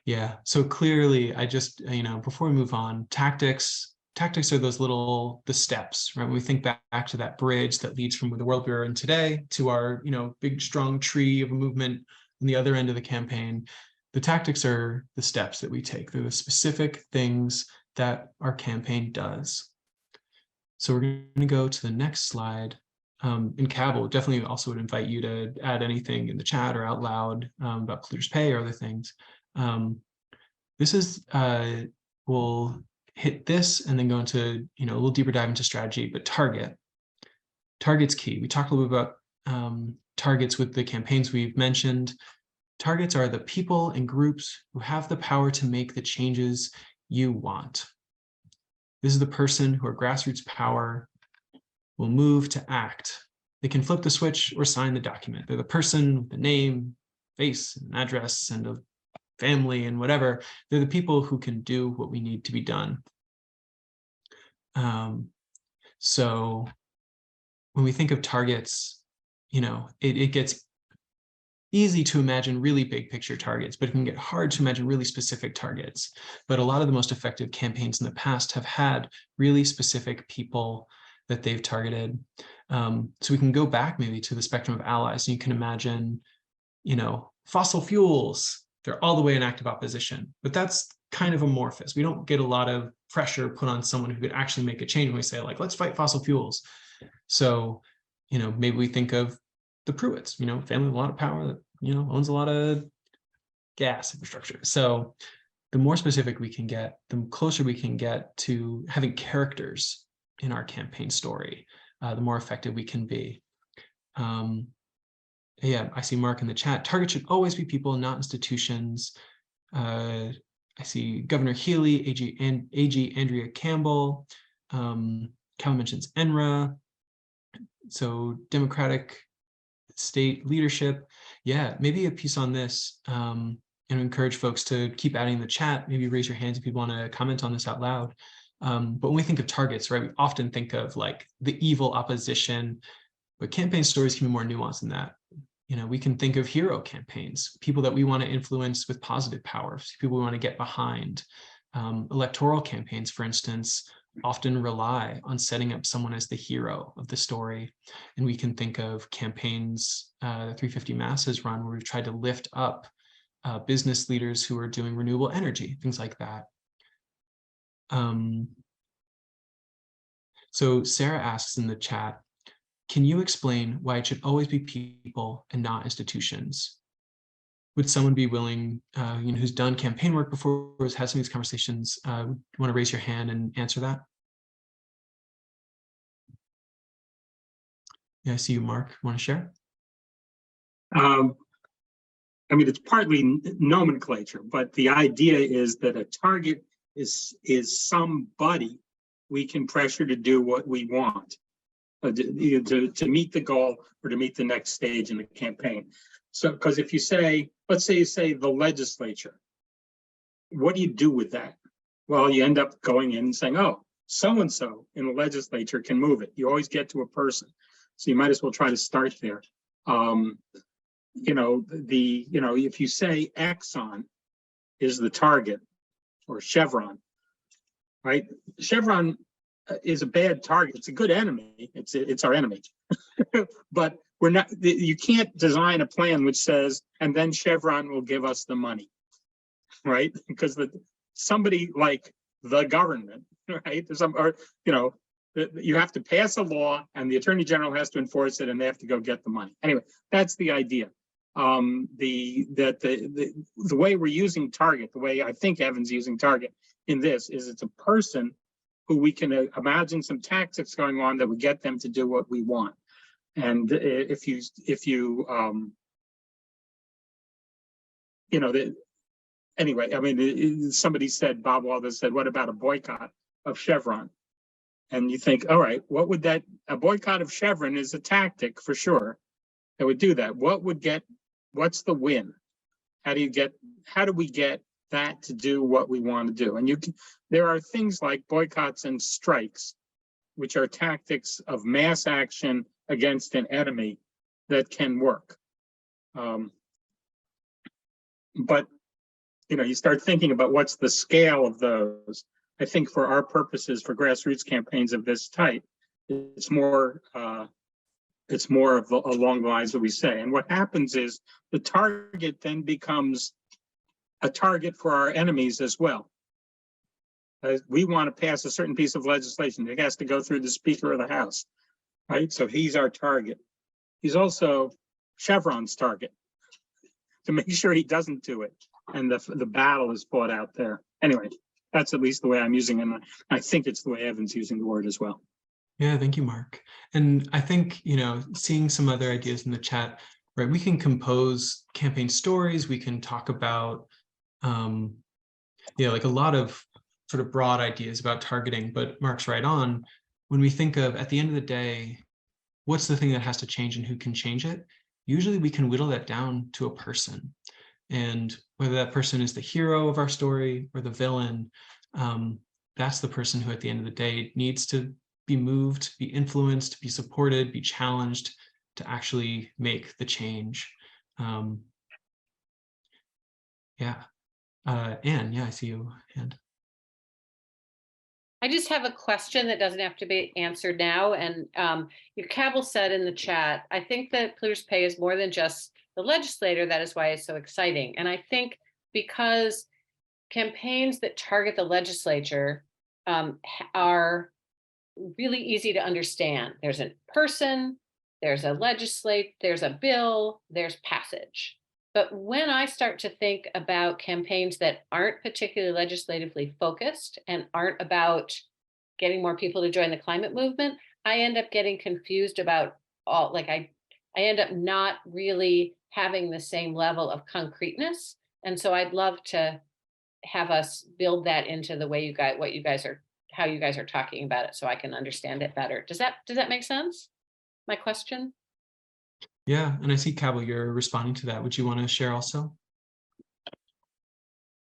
Yeah, so clearly I just, before we move on, tactics are those the steps, right? When we think back to that bridge that leads from the world we're in today to our, big, strong tree of a movement on the other end of the campaign, the tactics are the steps that we take. They're the specific things that our campaign does. So we're going to go to the next slide. And Cabell, definitely also would invite you to add anything in the chat or out loud about polluters pay or other things. This is, we'll hit this and then go into, a little deeper dive into strategy, but target's key. We talked a little bit about targets with the campaigns we've mentioned. Targets are the people and groups who have the power to make the changes you want. This is the person who are grassroots power will move to act. They can flip the switch or sign the document. They're the person with the name, face, and address, and a family and whatever. They're the people who can do what we need to be done. So when we think of targets, it gets easy to imagine really big picture targets, but it can get hard to imagine really specific targets. But a lot of the most effective campaigns in the past have had really specific people that they've targeted. So we can go back maybe to the spectrum of allies. And you can imagine, fossil fuels, they're all the way in active opposition, but that's kind of amorphous. We don't get a lot of pressure put on someone who could actually make a change when we say, like, let's fight fossil fuels. So, maybe we think of the Pruitts, family with a lot of power that, owns a lot of gas infrastructure. So the more specific we can get, the closer we can get to having characters in our campaign story, the more effective we can be. Yeah, I see Mark in the chat. Target should always be people, not institutions. I see Governor Healy, AG Andrea Campbell. Cal mentions NRA. So Democratic state leadership. Yeah, maybe a piece on this and encourage folks to keep adding in the chat. Maybe raise your hands if you want to comment on this out loud. But when we think of targets, right, we often think of like the evil opposition, but campaign stories can be more nuanced than that. We can think of hero campaigns, people that we want to influence with positive power, people we want to get behind. Electoral campaigns, for instance, often rely on setting up someone as the hero of the story. And we can think of campaigns 350 Mass has run where we've tried to lift up business leaders who are doing renewable energy, things like that. So Sarah asks in the chat, can you explain why it should always be people and not institutions? Would someone be willing, who's done campaign work before, who's had some of these conversations, want to raise your hand and answer that? Yeah, I see you, Mark. Want to share? It's partly nomenclature, but the idea is that a target is somebody we can pressure to do what we want. either to meet the goal or to meet the next stage in the campaign. So, because if you say, let's say you say the legislature, what do you do with that? Well, you end up going in and saying, oh, so-and-so in the legislature can move it. You always get to a person. So you might as well try to start there. If you say Exxon is the target or Chevron, right? Chevron is a bad target. It's a good enemy. It's our enemy. But we're not, you can't design a plan which says, and then Chevron will give us the money, right? Because somebody like the government, right? You have to pass a law and the attorney general has to enforce it and they have to go get the money. Anyway, that's the idea. The way we're using target, the way I think Evan's using target in this is it's a person who we can imagine some tactics going on that would get them to do what we want. And anyway, I mean, somebody said, Bob Waldo said, what about a boycott of Chevron? And you think, all right, what would a boycott of Chevron is a tactic for sure that would do that. What's the win? How do we get that to do what we want to do? And there are things like boycotts and strikes, which are tactics of mass action against an enemy that can work. But you start thinking about what's the scale of those. I think for our purposes, for grassroots campaigns of this type, it's more along the lines that we say. And what happens is the target then becomes a target for our enemies as well. We want to pass a certain piece of legislation. It has to go through the Speaker of the House, right? So he's our target. He's also Chevron's target to make sure he doesn't do it. And the battle is fought out there. Anyway, that's at least the way I'm using it. And I think it's the way Evan's using the word as well. Yeah, thank you, Mark. And I think, seeing some other ideas in the chat, right, we can compose campaign stories. We can talk about, like a lot of sort of broad ideas about targeting, but Mark's right on. When we think of, at the end of the day, what's the thing that has to change and who can change it? Usually we can whittle that down to a person. And whether that person is the hero of our story or the villain, that's the person who at the end of the day needs to be moved, be influenced, be supported, be challenged to actually make the change. Anne, I see you. And I just have a question that doesn't have to be answered now. And your Cabell said in the chat, I think that polluters pay is more than just the legislator. That is why it's so exciting. And I think because campaigns that target the legislature are really easy to understand. There's a person, there's a bill, there's passage. But when I start to think about campaigns that aren't particularly legislatively focused and aren't about getting more people to join the climate movement, I end up getting confused about I end up not really having the same level of concreteness. And so I'd love to have us build that into the way how you guys are talking about it so I can understand it better. Does that make sense? My question? yeah, and I see, Cabell, you're responding to that. Would you want to share also?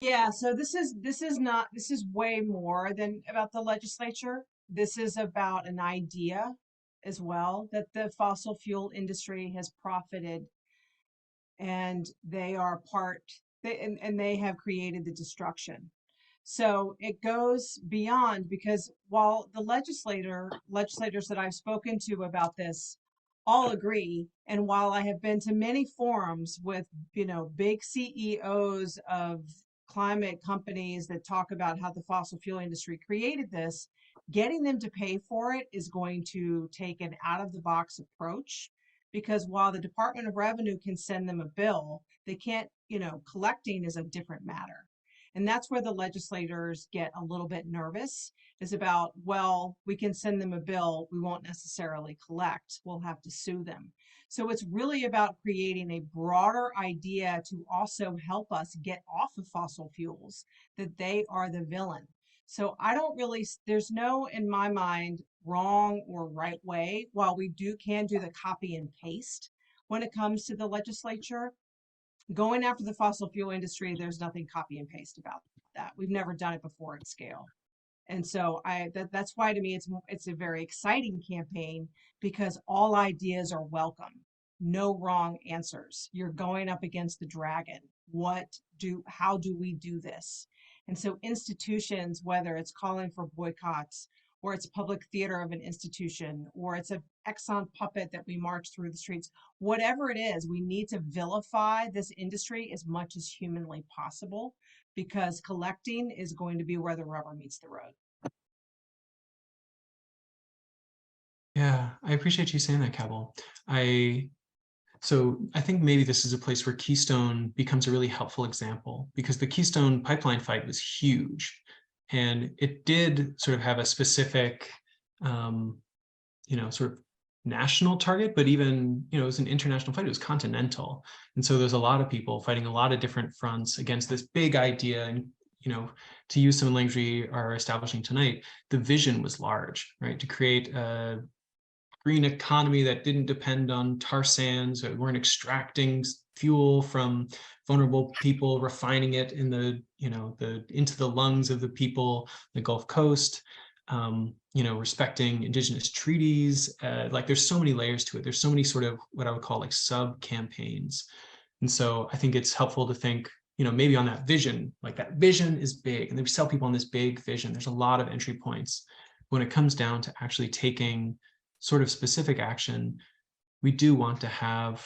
Yeah, so this is way more than about the legislature. This is about an idea as well that the fossil fuel industry has profited, and they are and they have created the destruction. So it goes beyond, because while the legislators that I've spoken to about this all agree, and while I have been to many forums with big CEOs of climate companies that talk about how the fossil fuel industry created this, getting them to pay for it is going to take an out-of-the-box approach, because while the Department of Revenue can send them a bill, they can't, collecting is a different matter. And that's where the legislators get a little bit nervous, is about, well, we can send them a bill, we won't necessarily collect, we'll have to sue them. So it's really about creating a broader idea to also help us get off of fossil fuels, that they are the villain. So I don't really, there's no, in my mind, wrong or right way. While we can do the copy and paste when it comes to the legislature, going after the fossil fuel industry, there's nothing copy and paste about that. We've never done it before at scale. And so that's why to me it's a very exciting campaign, because all ideas are welcome. No wrong answers. You're going up against the dragon. How do we do this? And so institutions, whether it's calling for boycotts, or it's public theater of an institution, or it's an Exxon puppet that we march through the streets, whatever it is, we need to vilify this industry as much as humanly possible, because collecting is going to be where the rubber meets the road. Yeah, I appreciate you saying that, Cabell. So I think maybe this is a place where Keystone becomes a really helpful example, because the Keystone pipeline fight was huge, and it did sort of have a specific, sort of national target, but even, it was an international fight. It was continental, and so there's a lot of people fighting a lot of different fronts against this big idea. And to use some language we are establishing tonight, the vision was large, right? To create a green economy that didn't depend on tar sands, that weren't extracting fuel from vulnerable people, refining it in into the lungs of the people, the Gulf Coast, respecting indigenous treaties. Like there's so many layers to it. There's so many sort of what I would call like sub campaigns. And so I think it's helpful to think, maybe on that vision, like that vision is big, and then we sell people on this big vision. There's a lot of entry points. When it comes down to actually taking sort of specific action, we do want to have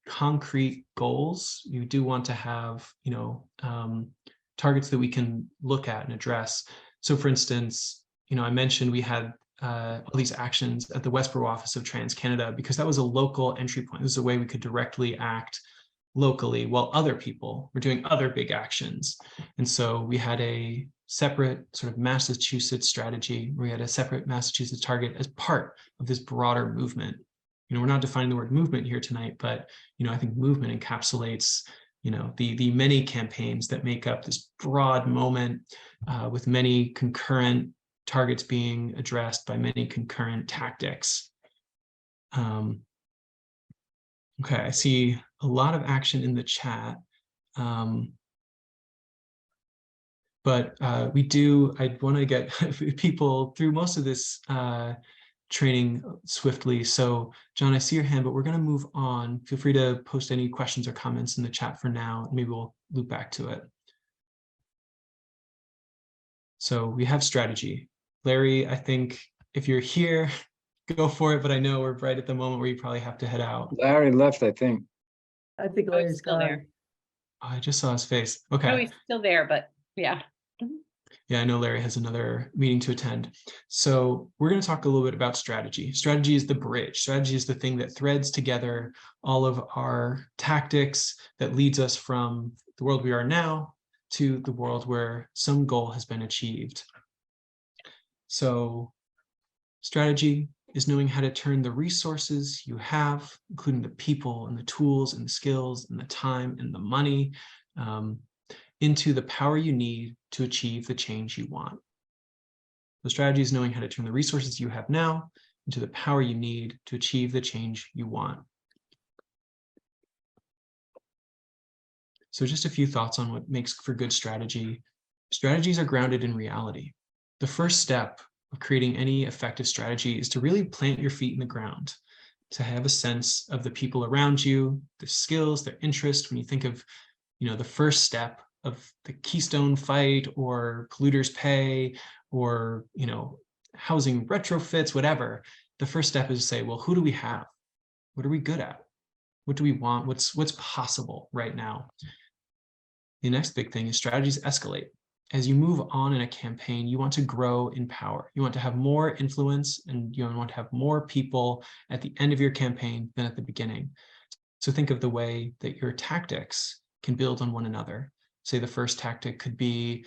concrete goals. You do want to have, targets that we can look at and address. So for instance, I mentioned we had all these actions at the Westboro office of TransCanada, because that was a local entry point. This is a way we could directly act locally while other people were doing other big actions. And so we had a separate sort of Massachusetts strategy. We had a separate Massachusetts target as part of this broader movement. We're not defining the word movement here tonight, but I think movement encapsulates the many campaigns that make up this broad moment, with many concurrent targets being addressed by many concurrent tactics. Okay, I see a lot of action in the chat. But I want to get people through most of this training swiftly. So John, I see your hand, but we're going to move on. Feel free to post any questions or comments in the chat for now. Maybe we'll loop back to it. So we have strategy. Larry, I think if you're here, go for it. But I know we're right at the moment where you probably have to head out. Larry left, I think. I think Oh, Larry's he's still gone. there. Oh, I just saw his face. Okay. Oh, he's still there, but yeah. Yeah, I know Larry has another meeting to attend. So we're going to talk a little bit about strategy. Strategy is the bridge. Strategy is the thing that threads together all of our tactics, that leads us from the world we are now to the world where some goal has been achieved. So strategy is knowing how to turn the resources you have, including the people and the tools and the skills and the time and the money, into the power you need to achieve the change you want. The strategy is knowing how to turn the resources you have now into the power you need to achieve the change you want. So just a few thoughts on what makes for good strategy. Strategies are grounded in reality. The first step of creating any effective strategy is to really plant your feet in the ground, to have a sense of the people around you, their skills, their interests. When you think of, the first step of the Keystone fight, or polluters pay, or, housing retrofits, whatever, the first step is to say, well, who do we have? What are we good at? What do we want? What's possible right now? The next big thing is strategies escalate. As you move on in a campaign, you want to grow in power. You want to have more influence, and you want to have more people at the end of your campaign than at the beginning. So think of the way that your tactics can build on one another. Say the first tactic could be,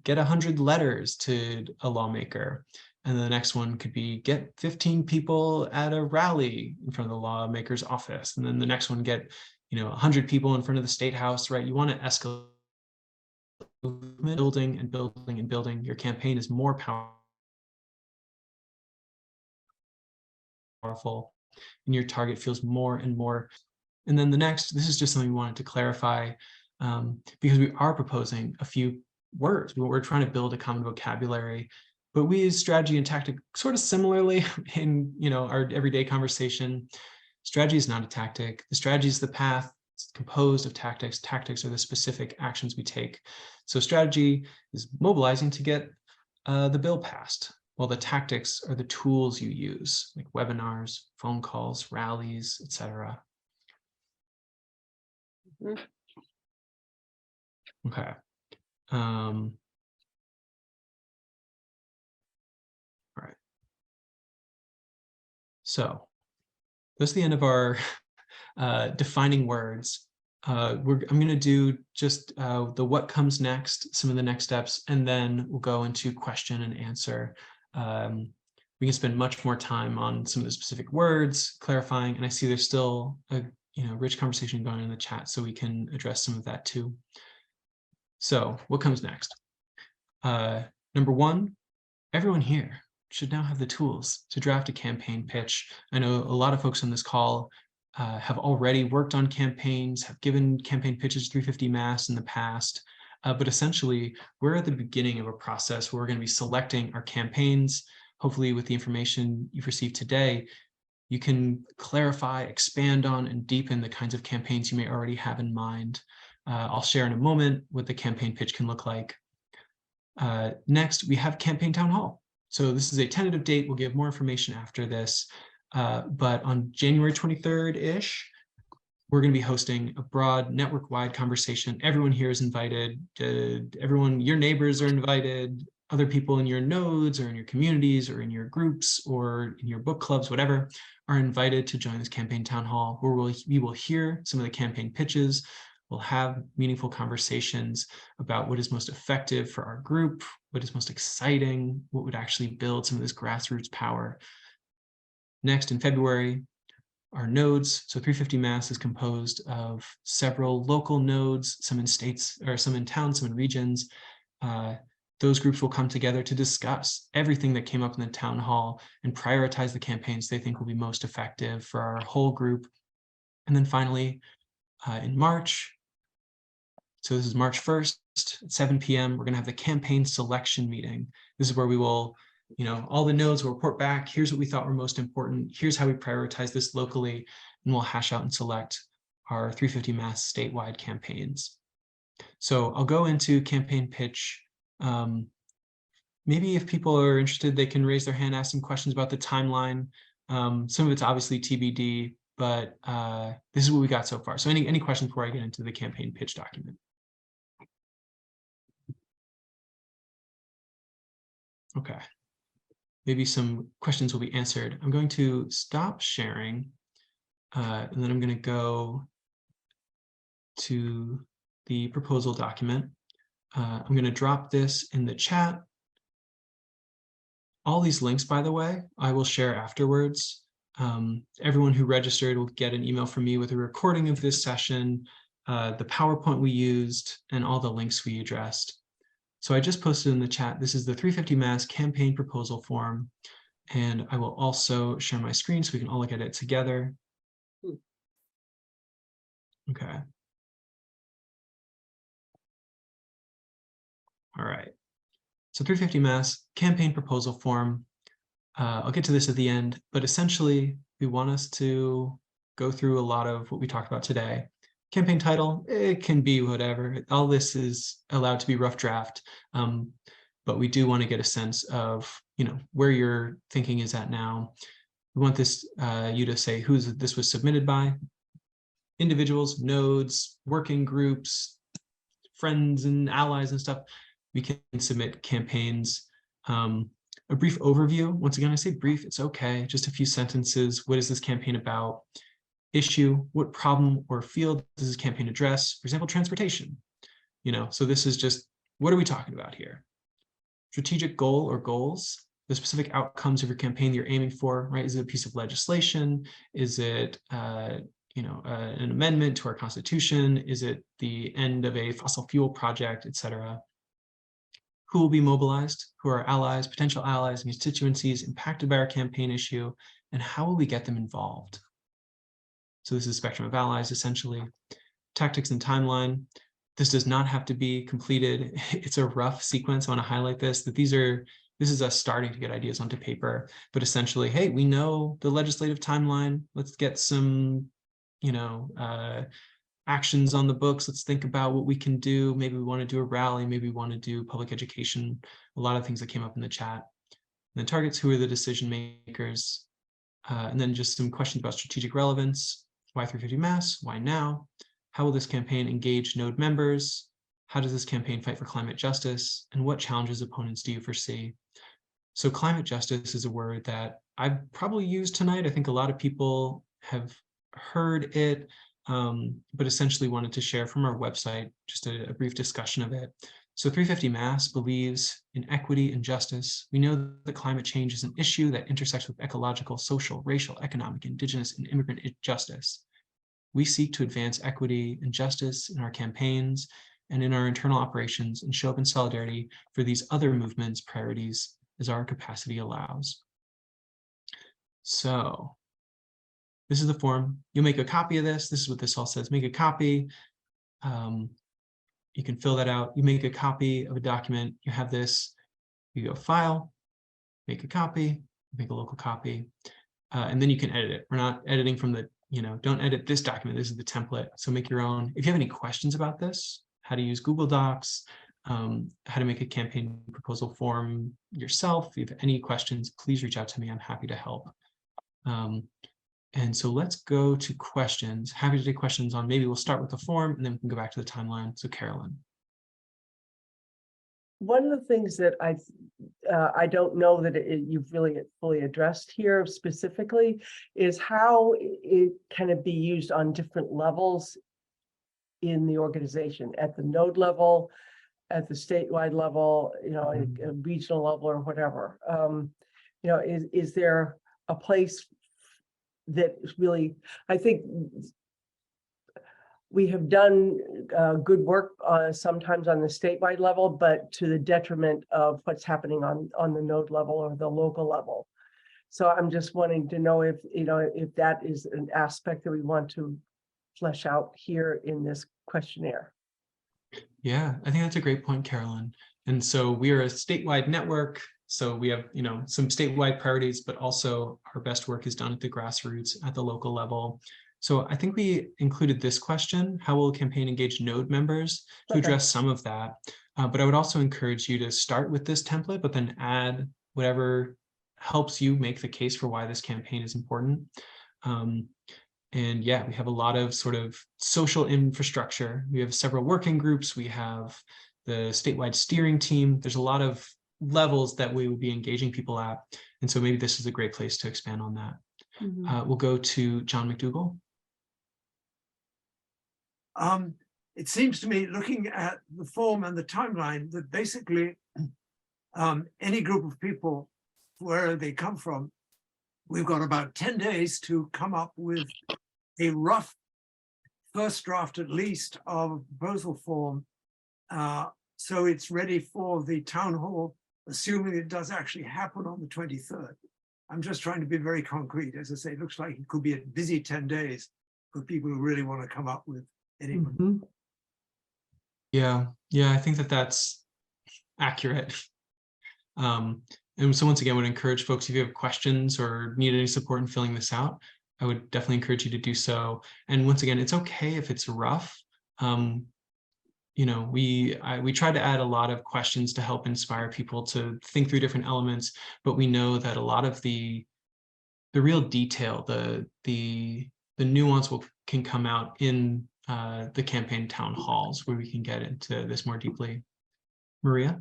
get 100 letters to a lawmaker. And the next one could be get 15 people at a rally in front of the lawmaker's office. And then the next one, get 100 people in front of the state house, right? You want to escalate movement, building and building and building, your campaign is more powerful, and your target feels more and more. And then the next, this is just something we wanted to clarify, because we are proposing a few words. We're trying to build a common vocabulary, but we use strategy and tactic sort of similarly in our everyday conversation. Strategy is not a tactic. The strategy is the path. It's composed of tactics. Tactics are the specific actions we take. So strategy is mobilizing to get the bill passed, while the tactics are the tools you use, like webinars, phone calls, rallies, etc. Mhm. Okay. All right. So that's the end of our defining words. I'm going to do just the what comes next, some of the next steps, and then we'll go into question and answer. We can spend much more time on some of the specific words, clarifying, and I see there's still a rich conversation going on in the chat, so we can address some of that too. So what comes next? Number one, everyone here should now have the tools to draft a campaign pitch. I know a lot of folks on this call have already worked on campaigns, have given campaign pitches 350 Mass in the past, but essentially we're at the beginning of a process where we're going to be selecting our campaigns. Hopefully with the information you've received today, you can clarify, expand on, and deepen the kinds of campaigns you may already have in mind. I'll share in a moment what the campaign pitch can look like. Next, we have Campaign Town Hall. So this is a tentative date. We'll give more information after this. But on January 23rd-ish, we're going to be hosting a broad network-wide conversation. Everyone here is invited. Everyone, your neighbors are invited. Other people in your nodes or in your communities or in your groups or in your book clubs, whatever, are invited to join this Campaign Town Hall, where we will hear some of the campaign pitches. We'll have meaningful conversations about what is most effective for our group, what is most exciting, what would actually build some of this grassroots power. Next, in February, our nodes. So 350 Mass is composed of several local nodes, some in states, or some in towns, some in regions. Those groups will come together to discuss everything that came up in the town hall and prioritize the campaigns they think will be most effective for our whole group. And then finally, in March, so this is March 1st at 7 p.m., we're going to have the campaign selection meeting. This is where we will, all the nodes will report back. Here's what we thought were most important. Here's how we prioritize this locally, and we'll hash out and select our 350 Mass statewide campaigns. So I'll go into campaign pitch. Maybe if people are interested, they can raise their hand, ask some questions about the timeline. Some of it's obviously TBD, but this is what we got so far. So any questions before I get into the campaign pitch document? Okay, maybe some questions will be answered. I'm going to stop sharing, and then I'm going to go to the proposal document. I'm going to drop this in the chat. All these links, by the way, I will share afterwards. Everyone who registered will get an email from me with a recording of this session, the PowerPoint we used, and all the links we addressed. So I just posted in the chat, this is the 350 Mass campaign proposal form, and I will also share my screen so we can all look at it together. Okay. All right. So 350 Mass campaign proposal form. I'll get to this at the end, but essentially we want us to go through a lot of what we talked about today. Campaign title, it can be whatever. All this is allowed to be rough draft, but we do want to get a sense of, where your thinking is at now. We want this you to say who this was submitted by, individuals, nodes, working groups, friends and allies and stuff. We can submit campaigns. A brief overview. Once again, I say brief, it's okay. Just a few sentences. What is this campaign about? Issue, what problem or field does this campaign address? For example, transportation. So this is just, what are we talking about here? Strategic goal or goals, the specific outcomes of your campaign you're aiming for, right? Is it a piece of legislation? Is it, an amendment to our constitution? Is it the end of a fossil fuel project, etc.? Who will be mobilized? Who are allies, potential allies, and constituencies impacted by our campaign issue? And how will we get them involved? So this is a spectrum of allies, essentially. Tactics and timeline. This does not have to be completed. It's a rough sequence. I want to highlight this, that this is us starting to get ideas onto paper, but essentially, hey, we know the legislative timeline. Let's get some, actions on the books. Let's think about what we can do. Maybe we want to do a rally. Maybe we want to do public education. A lot of things that came up in the chat. And then targets, who are the decision makers? And then just some questions about strategic relevance. Why 350 Mass? Why now? How will this campaign engage node members? How does this campaign fight for climate justice? And what challenges opponents do you foresee? So climate justice is a word that I've probably used tonight. I think a lot of people have heard it, but essentially wanted to share from our website just a brief discussion of it. So 350 Mass believes in equity and justice. We know that climate change is an issue that intersects with ecological, social, racial, economic, indigenous, and immigrant justice. We seek to advance equity and justice in our campaigns and in our internal operations and show up in solidarity for these other movements' priorities as our capacity allows. So this is the form. You'll make a copy of this. This is what this all says. Make a copy. You can fill that out. You make a copy of a document. You have this. You go File, make a copy, make a local copy, and then you can edit it. We're not editing from the, don't edit this document. This is the template. So make your own. If you have any questions about this, how to use Google Docs, how to make a campaign proposal form yourself, if you have any questions, please reach out to me. I'm happy to help. And so let's go to questions. Happy to take questions on, maybe we'll start with the form and then we can go back to the timeline. So Carolyn. One of the things that I don't know that you've really fully addressed here specifically is how it can be used on different levels in the organization, at the node level, at the statewide level, a regional level or whatever. Is there a place that really, I think we have done good work sometimes on the statewide level, but to the detriment of what's happening on the node level or the local level. So I'm just wanting to know if that is an aspect that we want to flesh out here in this questionnaire. Yeah, I think that's a great point, Carolyn. And so we are a statewide network. So we have, some statewide priorities, but also our best work is done at the grassroots at the local level. So I think we included this question: how will a campaign engage node members, to address some of that? But I would also encourage you to start with this template, but then add whatever helps you make the case for why this campaign is important. And yeah, we have a lot of sort of social infrastructure. We have several working groups. We have the statewide steering team. There's a lot of levels that we would be engaging people at. And so maybe this is a great place to expand on that. Mhm. We'll go to John McDougall. It seems to me, looking at the form and the timeline, that basically any group of people, wherever they come from, we've got about 10 days to come up with a rough first draft, at least, of a proposal form. So it's ready for the town hall, assuming it does actually happen on the 23rd. I'm just trying to be very concrete. As I say, it looks like it could be a busy 10 days for people who really want to come up with anyone. Yeah, I think that that's accurate. And so once again, I would encourage folks, if you have questions or need any support in filling this out, I would definitely encourage you to do so. And once again, it's okay if it's rough. We try to add a lot of questions to help inspire people to think through different elements, but we know that a lot of the real detail, the nuance can come out in the campaign town halls, where we can get into this more deeply. Maria?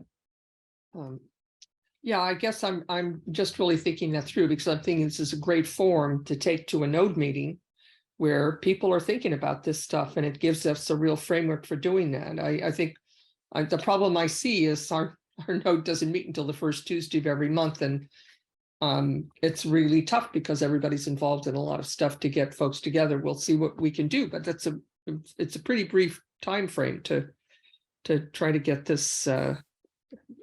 Yeah, I guess I'm just really thinking that through, because I'm thinking this is a great forum to take to a node meeting where people are thinking about this stuff, and it gives us a real framework for doing that. I think the problem I see is our node doesn't meet until the first Tuesday of every month, and It's really tough because everybody's involved in a lot of stuff to get folks together. We'll see what we can do, but it's a pretty brief time frame to try to get this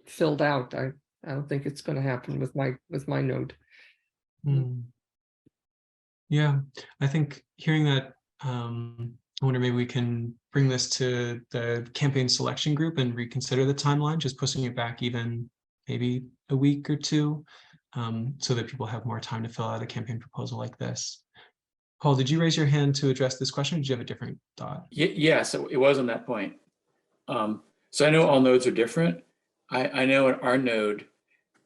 filled out. I don't think it's going to happen with my node. Yeah, I think hearing that, I wonder maybe we can bring this to the campaign selection group and reconsider the timeline, just pushing it back even maybe a week or two, so that people have more time to fill out a campaign proposal like this. Paul, did you raise your hand to address this question? Or did you have a different thought? Yeah, so it was on that point. So I know all nodes are different. I know in our node,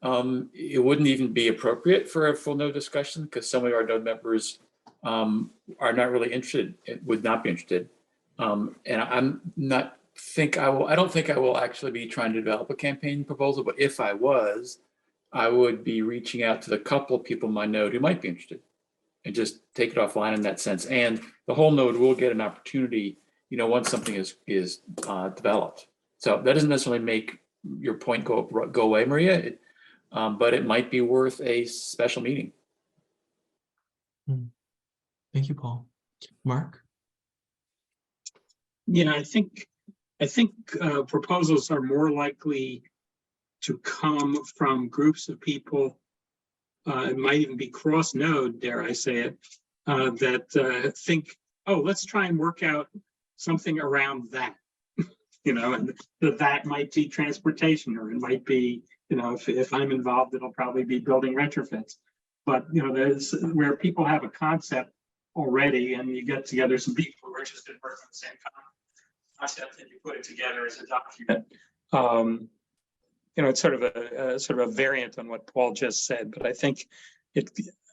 it wouldn't even be appropriate for a full node discussion because some of our node members are not really interested, would not be interested. And I don't think I will actually be trying to develop a campaign proposal, but if I was, I would be reaching out to the couple of people in my node who might be interested and just take it offline in that sense. And the whole node will get an opportunity, once something is developed. So that doesn't necessarily make your point go away, Maria, but it might be worth a special meeting. Thank you, Paul. Mark? Yeah, I think proposals are more likely to come from groups of people. It might even be cross node, dare I say it, that think, oh, let's try and work out something around that. And that might be transportation, or it might be, if I'm involved, it'll probably be building retrofits. But there's where people have a concept already, and you get together some people who are interested in working on the same concept, and you put it together as a document. It's sort of a variant on what Paul just said, but I think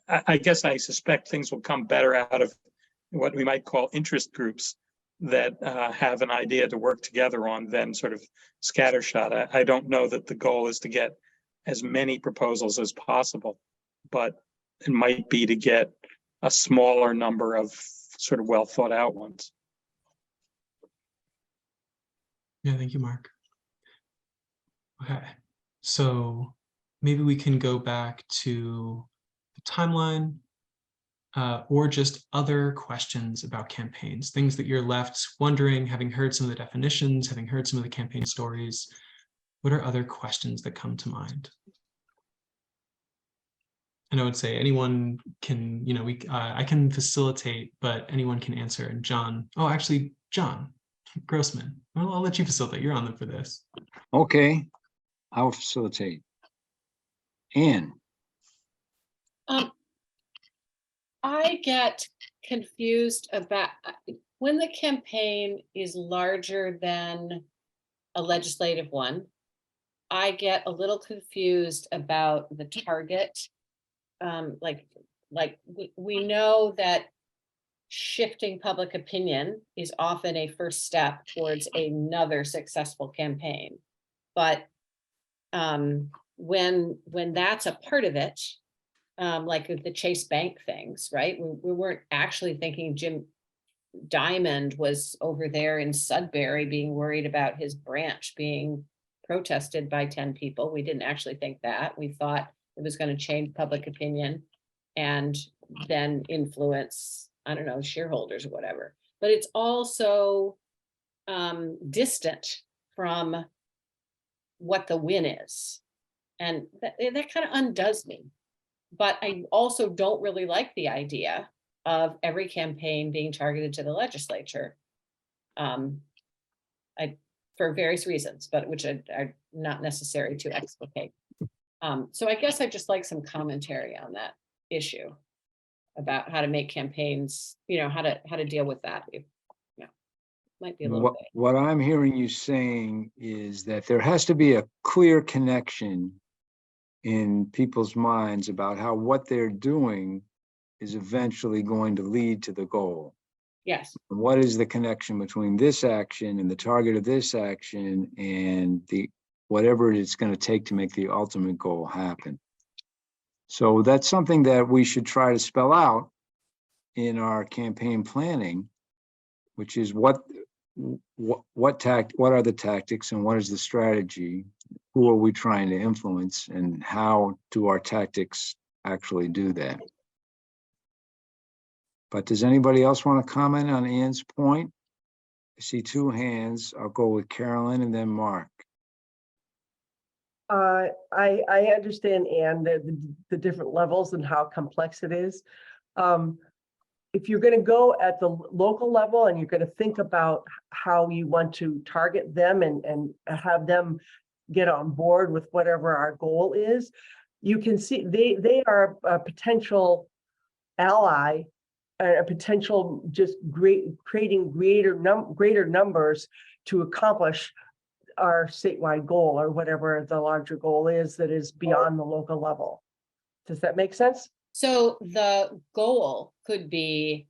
I guess I suspect things will come better out of what we might call interest groups that have an idea to work together on than sort of scattershot. I don't know that the goal is to get as many proposals as possible, but it might be to get a smaller number of sort of well thought out ones. Yeah, thank you, Mark. Okay, so maybe we can go back to the timeline or just other questions about campaigns, things that you're left wondering, having heard some of the definitions, having heard some of the campaign stories. What are other questions that come to mind? And I would say anyone can, I can facilitate, but anyone can answer. And John Grossman, I'll let you facilitate. You're on for this. Okay, I'll facilitate. Anne. I get confused about when the campaign is larger than a legislative one. I get a little confused about the target. We know that shifting public opinion is often a first step towards another successful campaign. But when that's a part of it, like the Chase Bank things, right? We weren't actually thinking Jim Diamond was over there in Sudbury being worried about his branch being protested by 10 people. We didn't actually think that. We thought it was going to change public opinion and then influence, I don't know, shareholders or whatever. But it's also distant from what the win is. And that kind of undoes me. But I also don't really like the idea of every campaign being targeted to the legislature. For various reasons, but which are not necessary to explicate. So I guess I'd just like some commentary on that issue about how to make campaigns, how to deal with that. Might be a little bit. What I'm hearing you saying is that there has to be a clear connection in people's minds about how what they're doing is eventually going to lead to the goal. Yes. What is the connection between this action and the target of this action and whatever it's going to take to make the ultimate goal happen? So that's something that we should try to spell out in our campaign planning, which is what are the tactics and what is the strategy? Who are we trying to influence, and how do our tactics actually do that. But does anybody else want to comment on Ann's point? I see two hands. I'll go with Carolyn and then Mark. I understand, Anne, the different levels and how complex it is. If you're going to go at the local level and you're going to think about how you want to target them and have them get on board with whatever our goal is, you can see they are a potential ally, a potential just creating greater numbers to accomplish our statewide goal or whatever the larger goal is that is beyond the local level. Does that make sense? So the goal could be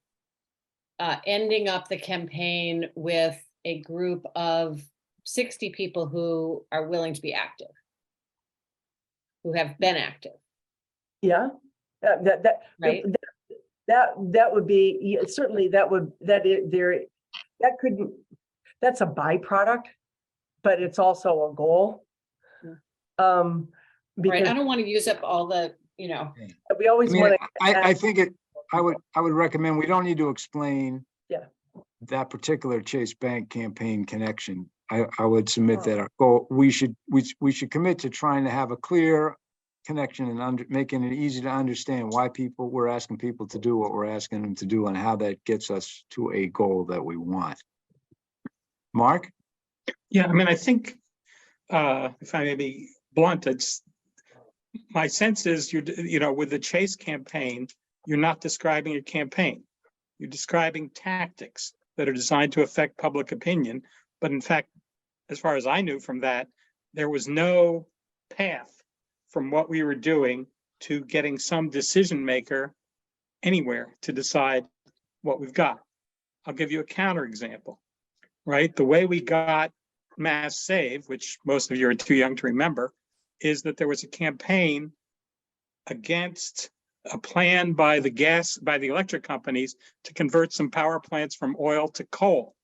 ending up the campaign with a group of 60 people who are willing to be active, who have been active. Yeah, Right. that would be certainly that's a byproduct, but it's also a goal. Right. Because I don't want to use up all the, we always I mean, want I think I would recommend, we don't need to explain Yeah. that particular Chase Bank campaign connection. I would submit that our goal, we should commit to trying to have a clear connection and making it easy to understand why we're asking people to do what we're asking them to do and how that gets us to a goal that we want. Mark? Yeah, I mean, I think if I may be blunt, my sense is with the Chase campaign, you're not describing a campaign. You're describing tactics that are designed to affect public opinion. But in fact, as far as I knew from that, there was no path from what we were doing to getting some decision maker anywhere to decide what we've got. I'll give you a counterexample, right? The way we got Mass Save, which most of you are too young to remember, is that there was a campaign against a plan by the electric companies to convert some power plants from oil to coal.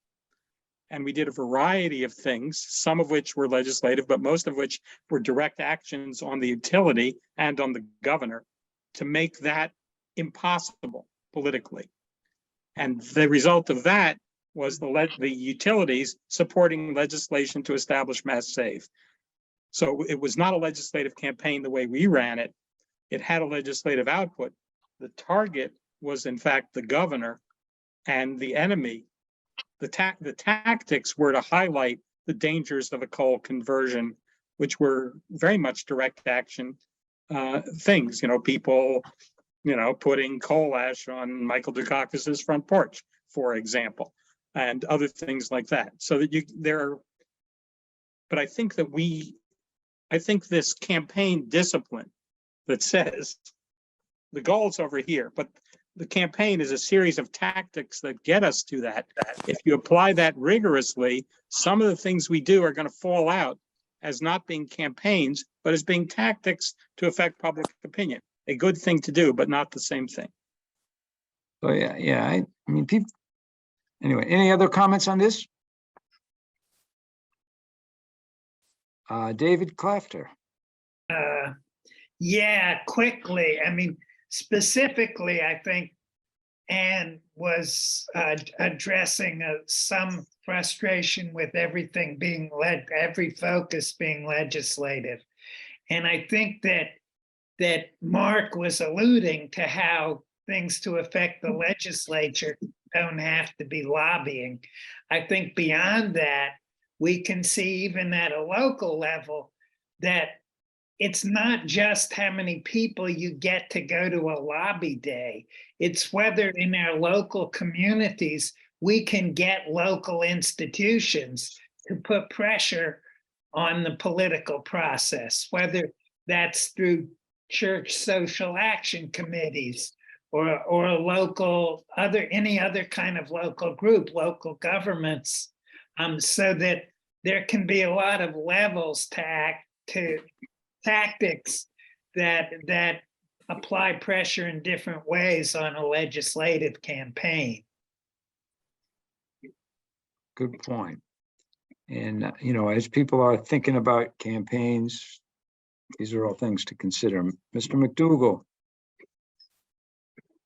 And we did a variety of things, some of which were legislative, but most of which were direct actions on the utility and on the governor to make that impossible politically. And the result of that was the utilities supporting legislation to establish Mass Save. So it was not a legislative campaign the way we ran it. It had a legislative output. The target was, in fact, the governor, and the enemy. The tactics were to highlight the dangers of a coal conversion, which were very much direct action things. People, putting coal ash on Michael Dukakis's front porch, for example, and other things like that. So that but I think this campaign discipline that says the goal's over here, but the campaign is a series of tactics that get us to that. If you apply that rigorously, some of the things we do are going to fall out as not being campaigns, but as being tactics to affect public opinion. A good thing to do, but not the same thing. So yeah, I mean, people. Anyway, any other comments on this? David Klafter. Yeah, quickly. I mean, specifically, I think Anne was addressing some frustration with everything being every focus being legislative. And I think that Mark was alluding to how things to affect the legislature don't have to be lobbying. I think beyond that, we can see even at a local level that it's not just how many people you get to go to a lobby day. It's whether in our local communities, we can get local institutions to put pressure on the political process, whether that's through church social action committees or local any other kind of local group, local governments, so that there can be a lot of levels to tactics that apply pressure in different ways on a legislative campaign. Good point. And, as people are thinking about campaigns, these are all things to consider. Mr. McDougall.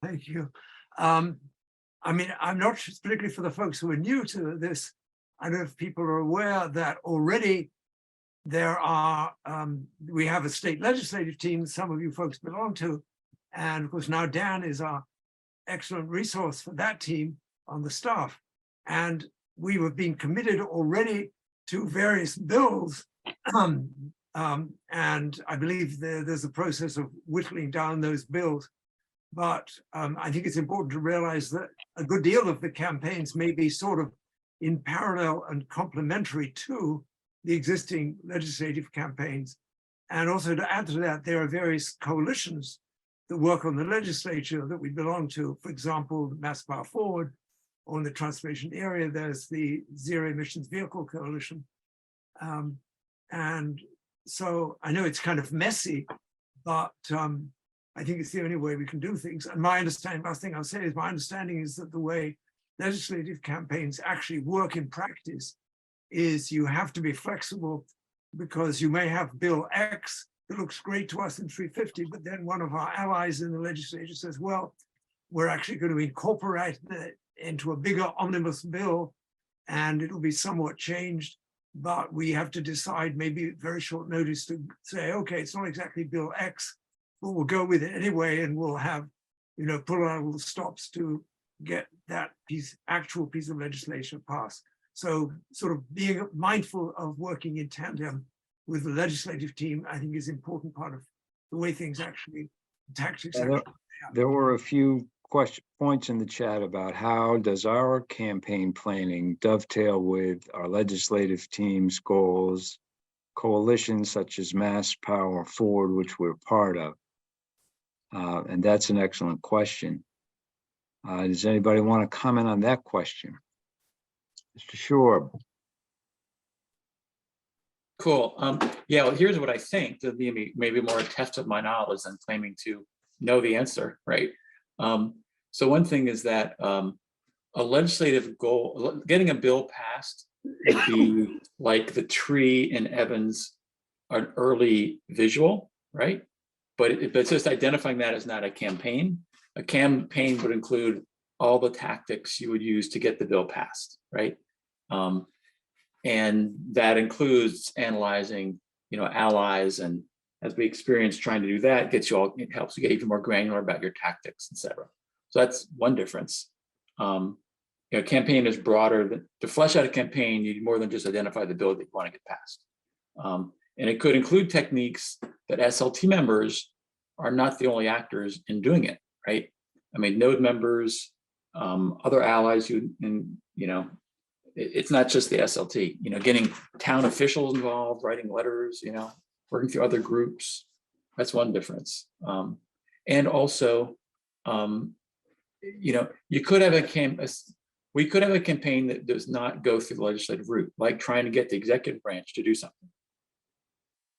Thank you. I mean, I'm not particularly for the folks who are new to this. I don't know if people are aware that already there are, we have a state legislative team some of you folks belong to. And of course, now Dan is our excellent resource for that team on the staff. And we have been committed already to various bills. And I believe there's a process of whittling down those bills. But I think it's important to realize that a good deal of the campaigns may be sort of in parallel and complementary to the existing legislative campaigns. And also to add to that, there are various coalitions that work on the legislature that we belong to. For example, the Mass Power Forward, or in the transportation area, there's the Zero Emissions Vehicle Coalition. And so I know it's kind of messy, but I think it's the only way we can do things. And my understanding, last thing I'll say is my understanding is that the way legislative campaigns actually work in practice is you have to be flexible, because you may have Bill X that looks great to us in 350, but then one of our allies in the legislature says, well, we're actually going to incorporate it into a bigger omnibus bill, and it'll be somewhat changed, but we have to decide maybe at very short notice to say, okay, it's not exactly Bill X, but we'll go with it anyway, and we'll have, you know, pull out all the stops to get that actual piece of legislation passed. So sort of being mindful of working in tandem with the legislative team, I think is an important part of the way things actually, tactics. There were a few points in the chat about how does our campaign planning dovetail with our legislative team's goals, coalitions such as Mass Power Forward, which we're part of. And that's an excellent question. Does anybody want to comment on that question? Mr. Shore. Cool. Yeah, well, here's what I think to be maybe more a test of my knowledge than claiming to know the answer, right? So one thing is that a legislative goal, getting a bill passed would be like the tree in Evans, an early visual, right? But it's just identifying that as not a campaign. A campaign would include all the tactics you would use to get the bill passed, right? And that includes analyzing, you know, allies, and as we experience trying to do that, it helps you get even more granular about your tactics, etc. So that's one difference. You know, campaign is broader than to flesh out a campaign. You need more than just identify the bill that you want to get passed, and it could include techniques that SLT members are not the only actors in doing it, right? I mean, node members, other allies, you know. It's not just the SLT, you know, getting town officials involved, writing letters, you know, working through other groups. That's one difference. And also, you know, we could have a campaign that does not go through the legislative route, like trying to get the executive branch to do something.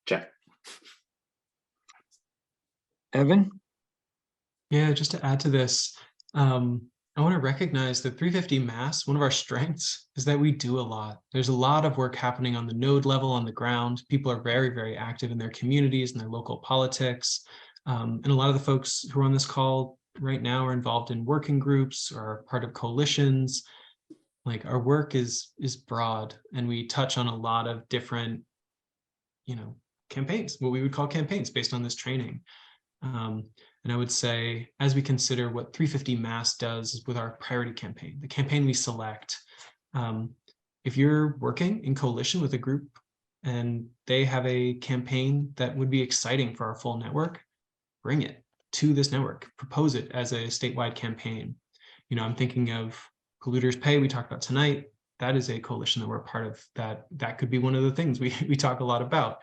Check. Evan? Yeah, just to add to this, I want to recognize that 350 Mass, one of our strengths is that we do a lot. There's a lot of work happening on the node level, on the ground. People are very, very active in their communities and their local politics. And a lot of the folks who are on this call right now are involved in working groups or are part of coalitions. Like, our work is broad, and we touch on a lot of different, you know, campaigns, what we would call campaigns based on this training. And I would say, as we consider what 350 Mass does with our priority campaign, the campaign we select, if you're working in coalition with a group and they have a campaign that would be exciting for our full network, bring it to this network, propose it as a statewide campaign. You know, I'm thinking of Polluters Pay we talked about tonight. That is a coalition that we're part of. That could be one of the things we talk a lot about.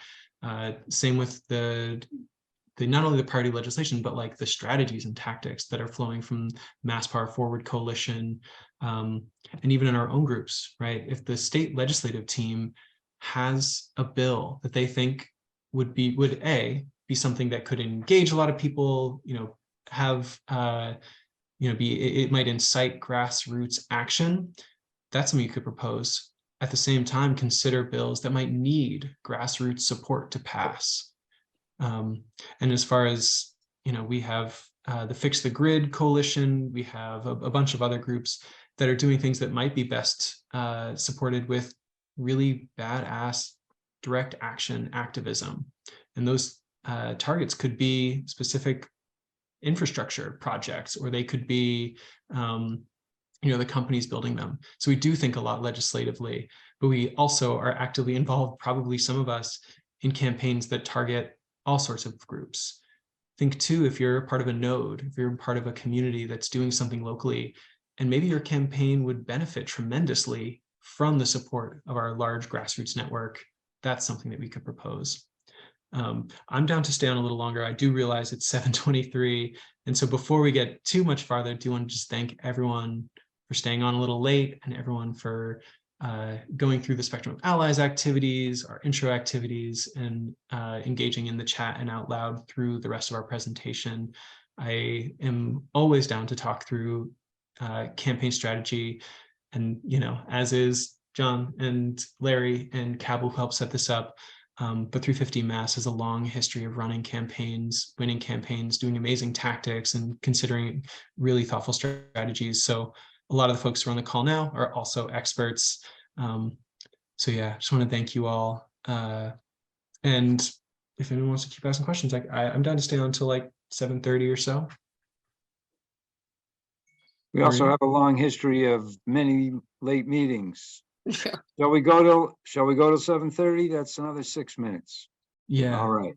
Same with the not only the priority legislation, but like the strategies and tactics that are flowing from Mass Power Forward Coalition, and even in our own groups, right? If the state legislative team has a bill that they think would be something that could engage a lot of people, you know, have, you know, it might incite grassroots action, that's something you could propose. At the same time, consider bills that might need grassroots support to pass. And as far as, you know, we have the Fix the Grid Coalition. We have a bunch of other groups that are doing things that might be best supported with really badass direct action activism. And those targets could be specific infrastructure projects, or they could be the companies building them. So we do think a lot legislatively, but we also are actively involved, probably some of us, in campaigns that target all sorts of groups. Think too, if you're part of a node, if you're part of a community that's doing something locally, and maybe your campaign would benefit tremendously from the support of our large grassroots network, that's something that we could propose. I'm down to stay on a little longer. I do realize it's 7:23. And so before we get too much farther, I do want to just thank everyone for staying on a little late, and everyone for going through the Spectrum of Allies activities, our intro activities, and engaging in the chat and out loud through the rest of our presentation. I am always down to talk through campaign strategy, and as is John and Larry and Cab, who helped set this up. But 350 Mass has a long history of running campaigns, winning campaigns, doing amazing tactics, and considering really thoughtful strategies. So a lot of the folks who are on the call now are also experts. So yeah, just want to thank you all. And if anyone wants to keep asking questions, I'm down to stay on until like 7:30 or so. We also have a long history of many late meetings. Yeah. Shall we go to 7:30? That's another 6 minutes. Yeah. All right.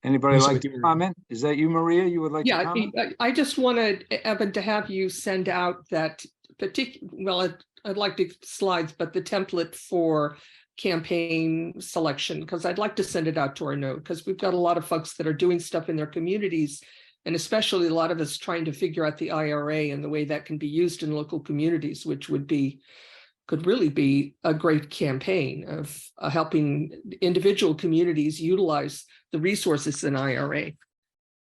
Anybody like to comment? Is that you, Maria? You would like to comment? I just wanted, Evan, to have you send out that I'd like the slides, but the template for campaign selection, because I'd like to send it out to our node, because we've got a lot of folks that are doing stuff in their communities, and especially a lot of us trying to figure out the IRA and the way that can be used in local communities, which could really be a great campaign of helping individual communities utilize the resources in IRA.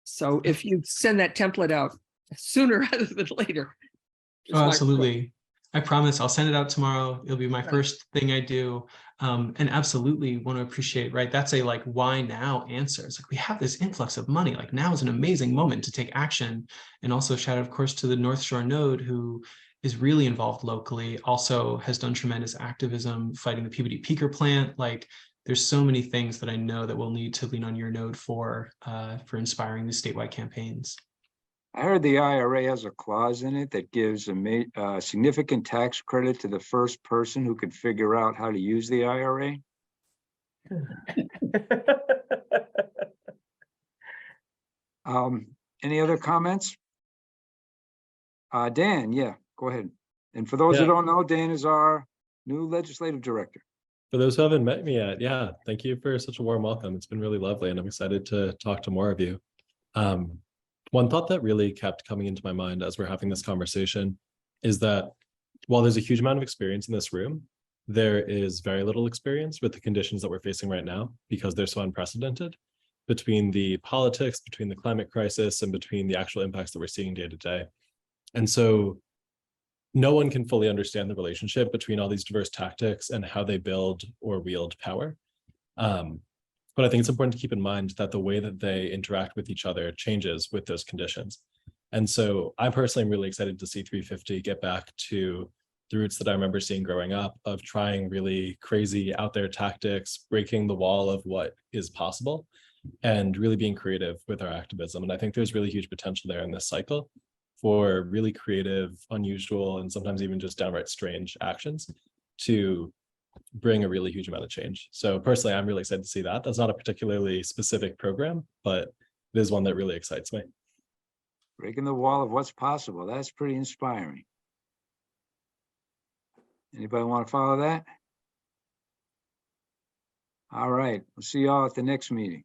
So if you send that template out sooner rather than later. Oh, absolutely. I promise I'll send it out tomorrow. It'll be my first thing I do. And absolutely want to appreciate, right? That's a like, why now answer. It's like, we have this influx of money. Like, now is an amazing moment to take action. And also shout out, of course, to the North Shore node, who is really involved locally, also has done tremendous activism fighting the Peabody Peaker plant. Like, there's so many things that I know that we'll need to lean on your node for inspiring these statewide campaigns. I heard the IRA has a clause in it that gives a significant tax credit to the first person who could figure out how to use the IRA. Any other comments? Dan, yeah, go ahead. And for those who don't know, Dan is our new legislative director. For those who haven't met me yet, yeah, thank you for such a warm welcome. It's been really lovely, and I'm excited to talk to more of you. One thought that really kept coming into my mind as we're having this conversation is that while there's a huge amount of experience in this room, there is very little experience with the conditions that we're facing right now, because they're so unprecedented, between the politics, between the climate crisis, and between the actual impacts that we're seeing day to day. And so no one can fully understand the relationship between all these diverse tactics and how they build or wield power. But I think it's important to keep in mind that the way that they interact with each other changes with those conditions. And so I personally am really excited to see 350 get back to the roots that I remember seeing growing up, of trying really crazy out there tactics, breaking the wall of what is possible, and really being creative with our activism. And I think there's really huge potential there in this cycle for really creative, unusual, and sometimes even just downright strange actions to bring a really huge amount of change. So personally, I'm really excited to see that. That's not a particularly specific program, but it is one that really excites me. Breaking the wall of what's possible. That's pretty inspiring. Anybody want to follow that? All right, we'll see y'all at the next meeting.